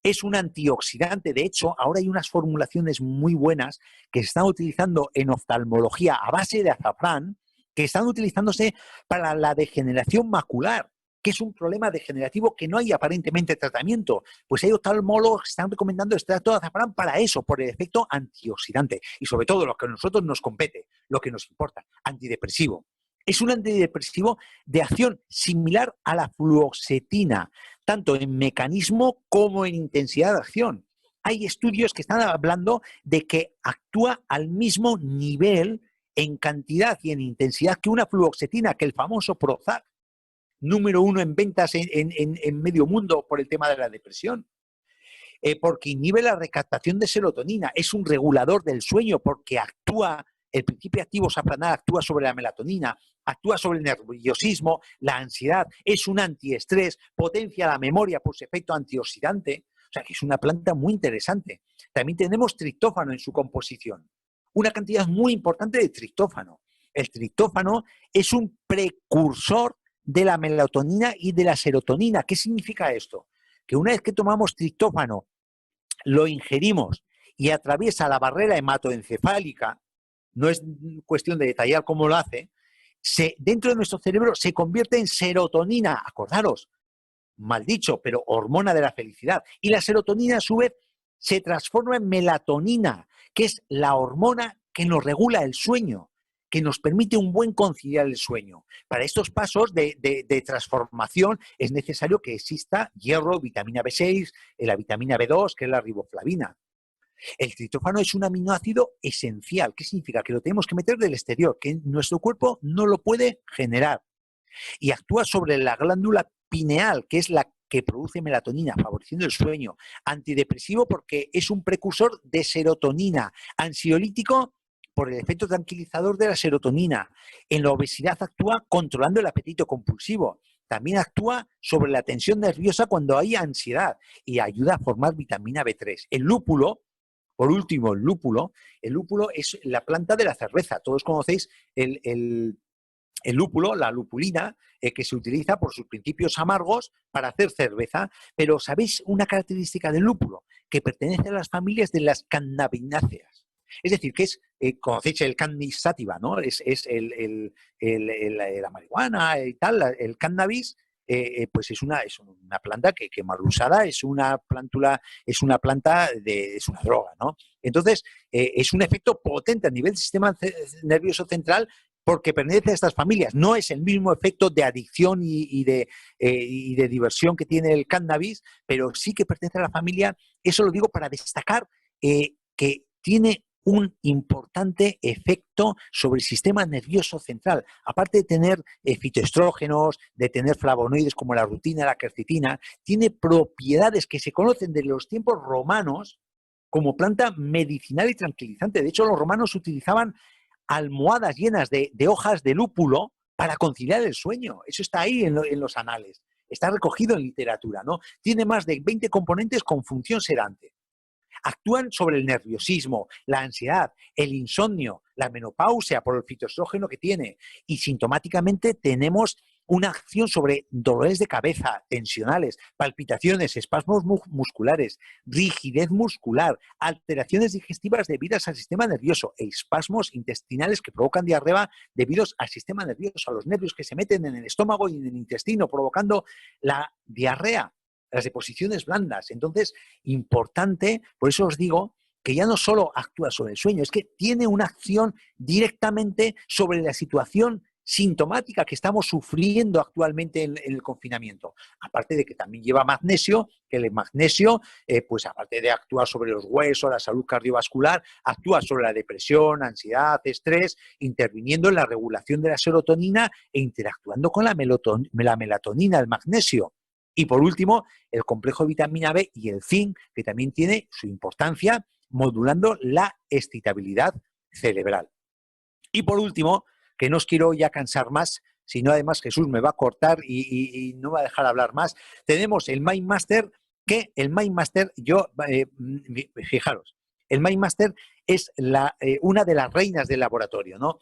Es un antioxidante. De hecho, ahora hay unas formulaciones muy buenas que se están utilizando en oftalmología a base de azafrán, que están utilizándose para la degeneración macular, que es un problema degenerativo que no hay aparentemente tratamiento. Pues hay oftalmólogos que están recomendando extracto de azafrán para eso, por el efecto antioxidante. Y sobre todo lo que a nosotros nos compete, lo que nos importa, antidepresivo. Es un antidepresivo de acción similar a la fluoxetina, tanto en mecanismo como en intensidad de acción. Hay estudios que están hablando de que actúa al mismo nivel en cantidad y en intensidad que una fluoxetina, que el famoso Prozac, número 1 en ventas en medio mundo por el tema de la depresión. Porque inhibe la recaptación de serotonina, es un regulador del sueño porque actúa, el principio activo safranal actúa sobre la melatonina, actúa sobre el nerviosismo, la ansiedad, es un antiestrés, potencia la memoria por su efecto antioxidante. O sea que es una planta muy interesante. También tenemos triptófano en su composición, una cantidad muy importante de triptófano. El triptófano es un precursor de la melatonina y de la serotonina. ¿Qué significa esto? Que una vez que tomamos triptófano, lo ingerimos y atraviesa la barrera hematoencefálica, no es cuestión de detallar cómo lo hace, dentro de nuestro cerebro se convierte en serotonina, acordaros, mal dicho, pero hormona de la felicidad. Y la serotonina, a su vez, se transforma en melatonina, que es la hormona que nos regula el sueño, que nos permite un buen conciliar el sueño. Para estos pasos de transformación es necesario que exista hierro, vitamina B6, la vitamina B2, que es la riboflavina. El triptófano es un aminoácido esencial. ¿Qué significa? Que lo tenemos que meter del exterior, que nuestro cuerpo no lo puede generar. Y actúa sobre la glándula pineal, que es la que produce melatonina, favoreciendo el sueño. Antidepresivo porque es un precursor de serotonina. Ansiolítico por el efecto tranquilizador de la serotonina. En la obesidad actúa controlando el apetito compulsivo. También actúa sobre la tensión nerviosa cuando hay ansiedad y ayuda a formar vitamina B3. El lúpulo, por último, el lúpulo es la planta de la cerveza. Todos conocéis el lúpulo, la lupulina, que se utiliza por sus principios amargos para hacer cerveza. Pero ¿sabéis una característica del lúpulo? Que pertenece a las familias de las cannabináceas. Es decir, que es, conocéis el cannabis sativa, ¿no? Es la marihuana y tal, el cannabis, pues es una planta que mal usada es una planta es una droga, ¿no? Entonces, es un efecto potente a nivel del sistema nervioso central porque pertenece a estas familias. No es el mismo efecto de adicción y de diversión que tiene el cannabis, pero sí que pertenece a la familia. Eso lo digo para destacar que tiene un importante efecto sobre el sistema nervioso central. Aparte de tener fitoestrógenos, de tener flavonoides como la rutina, la quercetina, tiene propiedades que se conocen desde los tiempos romanos como planta medicinal y tranquilizante. De hecho, los romanos utilizaban almohadas llenas de hojas de lúpulo para conciliar el sueño. Eso está ahí en los anales. Está recogido en literatura, ¿no? Tiene más de 20 componentes con función sedante. Actúan sobre el nerviosismo, la ansiedad, el insomnio, la menopausia por el fitoestrógeno que tiene. Y sintomáticamente tenemos una acción sobre dolores de cabeza, tensionales, palpitaciones, espasmos musculares, rigidez muscular, alteraciones digestivas debidas al sistema nervioso e espasmos intestinales que provocan diarrea debidos al sistema nervioso, a los nervios que se meten en el estómago y en el intestino, provocando la diarrea, las deposiciones blandas. Entonces, importante, por eso os digo que ya no solo actúa sobre el sueño, es que tiene una acción directamente sobre la situación sintomática que estamos sufriendo actualmente en el confinamiento. Aparte de que también lleva magnesio, que el magnesio, pues aparte de actuar sobre los huesos, la salud cardiovascular, actúa sobre la depresión, ansiedad, estrés, interviniendo en la regulación de la serotonina e interactuando con la melatonina, el magnesio. Y por último, el complejo de vitamina B y el zinc, que también tiene su importancia modulando la excitabilidad cerebral. Y por último, que no os quiero ya cansar más, sino además Jesús me va a cortar y no me va a dejar hablar más, tenemos el MindMaster, que el MindMaster, fijaros, el MindMaster es una de las reinas del laboratorio, ¿no?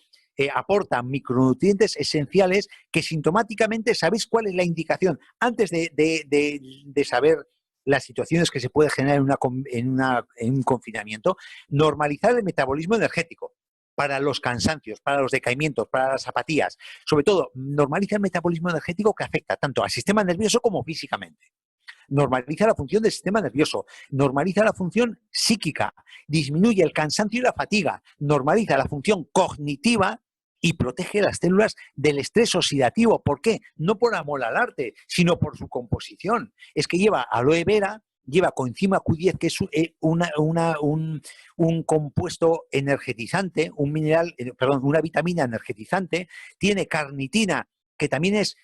Aporta micronutrientes esenciales que sintomáticamente, ¿sabéis cuál es la indicación? Antes de saber las situaciones que se puede generar en un confinamiento, normalizar el metabolismo energético para los cansancios, para los decaimientos, para las apatías. Sobre todo, normaliza el metabolismo energético que afecta tanto al sistema nervioso como físicamente. Normaliza la función del sistema nervioso, normaliza la función psíquica, disminuye el cansancio y la fatiga, normaliza la función cognitiva y protege las células del estrés oxidativo. ¿Por qué? No por amor al arte, sino por su composición. Es que lleva aloe vera, lleva coenzima Q10, que es un compuesto energetizante, una vitamina energetizante, tiene carnitina, que también es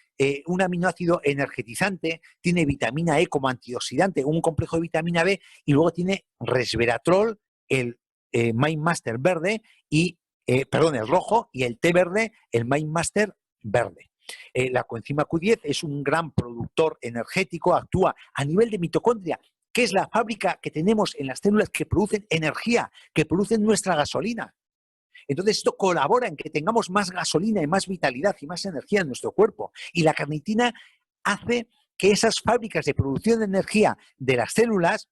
un aminoácido energetizante, tiene vitamina E como antioxidante, un complejo de vitamina B, y luego tiene resveratrol, el MindMaster verde, el rojo, y el té verde, el MindMaster verde. La coenzima Q10 es un gran productor energético, actúa a nivel de mitocondria, que es la fábrica que tenemos en las células que producen energía, que producen nuestra gasolina. Entonces esto colabora en que tengamos más gasolina y más vitalidad y más energía en nuestro cuerpo. Y la carnitina hace que esas fábricas de producción de energía de las células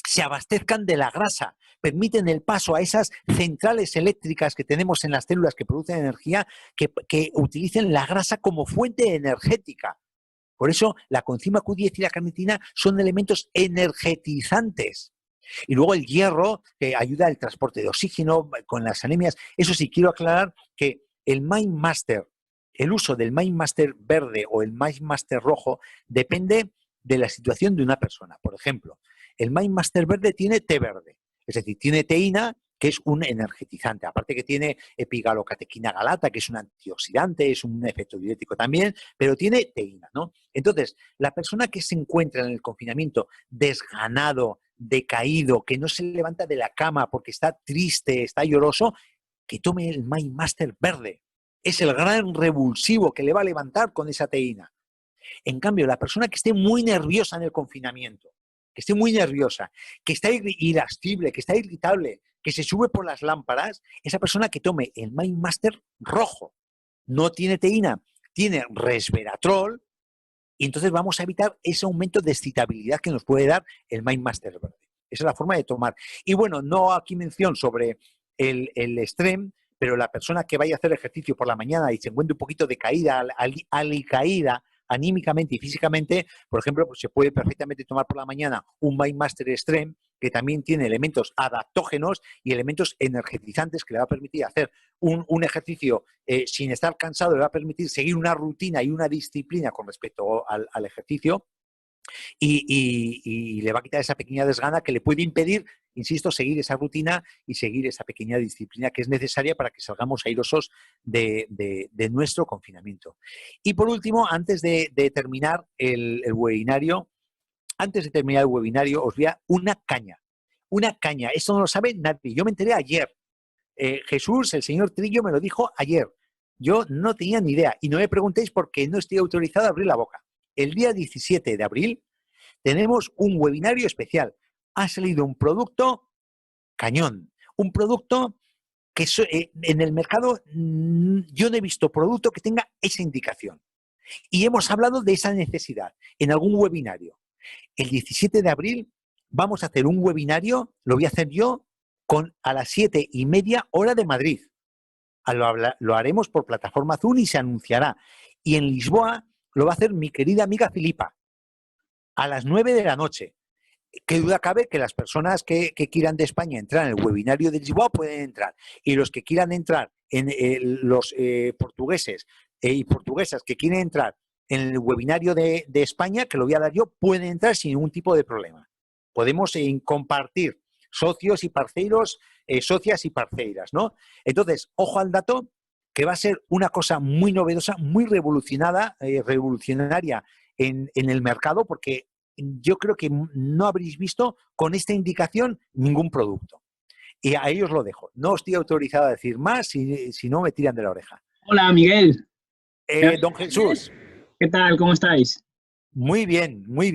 se abastezcan de la grasa, permiten el paso a esas centrales eléctricas que tenemos en las células que producen energía, que utilicen la grasa como fuente energética. Por eso la coenzima Q10 y la carnitina son elementos energetizantes. Y luego el hierro, que ayuda al transporte de oxígeno con las anemias. Eso sí, quiero aclarar que el MindMaster, el uso del MindMaster verde o el MindMaster rojo depende de la situación de una persona. Por ejemplo, el MindMaster verde tiene té verde, es decir, tiene teína, que es un energetizante. Aparte que tiene epigalocatequina galata, que es un antioxidante, es un efecto diurético también, pero tiene teína, ¿no? Entonces, la persona que se encuentra en el confinamiento desganado, decaído, que no se levanta de la cama porque está triste, está lloroso, que tome el MindMaster verde. Es el gran revulsivo que le va a levantar con esa teína. En cambio, la persona que esté muy nerviosa en el confinamiento, que esté muy nerviosa, que está irascible, que está irritable, que se sube por las lámparas, esa persona que tome el MindMaster rojo. No tiene teína, tiene resveratrol, y entonces vamos a evitar ese aumento de excitabilidad que nos puede dar el MindMaster verde. Esa es la forma de tomar. Y bueno, no aquí mención sobre el extreme, pero la persona que vaya a hacer ejercicio por la mañana y se encuentre un poquito decaída, alicaída, anímicamente y físicamente, por ejemplo, pues se puede perfectamente tomar por la mañana un MindMaster Extreme, que también tiene elementos adaptógenos y elementos energetizantes que le va a permitir hacer un ejercicio sin estar cansado, le va a permitir seguir una rutina y una disciplina con respecto al ejercicio y le va a quitar esa pequeña desgana que le puede impedir, insisto, seguir esa rutina y seguir esa pequeña disciplina que es necesaria para que salgamos airosos de nuestro confinamiento. Y por último, antes de terminar el webinario, os voy a una caña. Una caña. Esto no lo sabe nadie. Yo me enteré ayer. Jesús, el señor Trillo, me lo dijo ayer. Yo no tenía ni idea. Y no me preguntéis porque no estoy autorizado a abrir la boca. El día 17 de abril tenemos un webinario especial. Ha salido un producto cañón. Un producto que en el mercado yo no he visto producto que tenga esa indicación. Y hemos hablado de esa necesidad en algún webinario. El 17 de abril vamos a hacer un webinario, lo voy a hacer yo a las 7:30 hora de Madrid. Lo haremos por plataforma Zoom y se anunciará. Y en Lisboa lo va a hacer mi querida amiga Filipa a las 9 de la noche. Qué duda cabe que las personas que quieran de España entrar en el webinario de Lisboa pueden entrar. Y los que quieran entrar, los portugueses y portuguesas que quieren entrar en el webinario de España, que lo voy a dar yo, pueden entrar sin ningún tipo de problema. Podemos compartir socios y parceiros, socias y parceiras, ¿no? Entonces, ojo al dato, que va a ser una cosa muy novedosa, muy revolucionaria en el mercado, porque yo creo que no habréis visto con esta indicación ningún producto. Y ahí os lo dejo. No estoy autorizado a decir más, si no me tiran de la oreja. Hola, Miguel. Don Jesús. ¿Qué tal? ¿Cómo estáis? Muy bien, muy bien.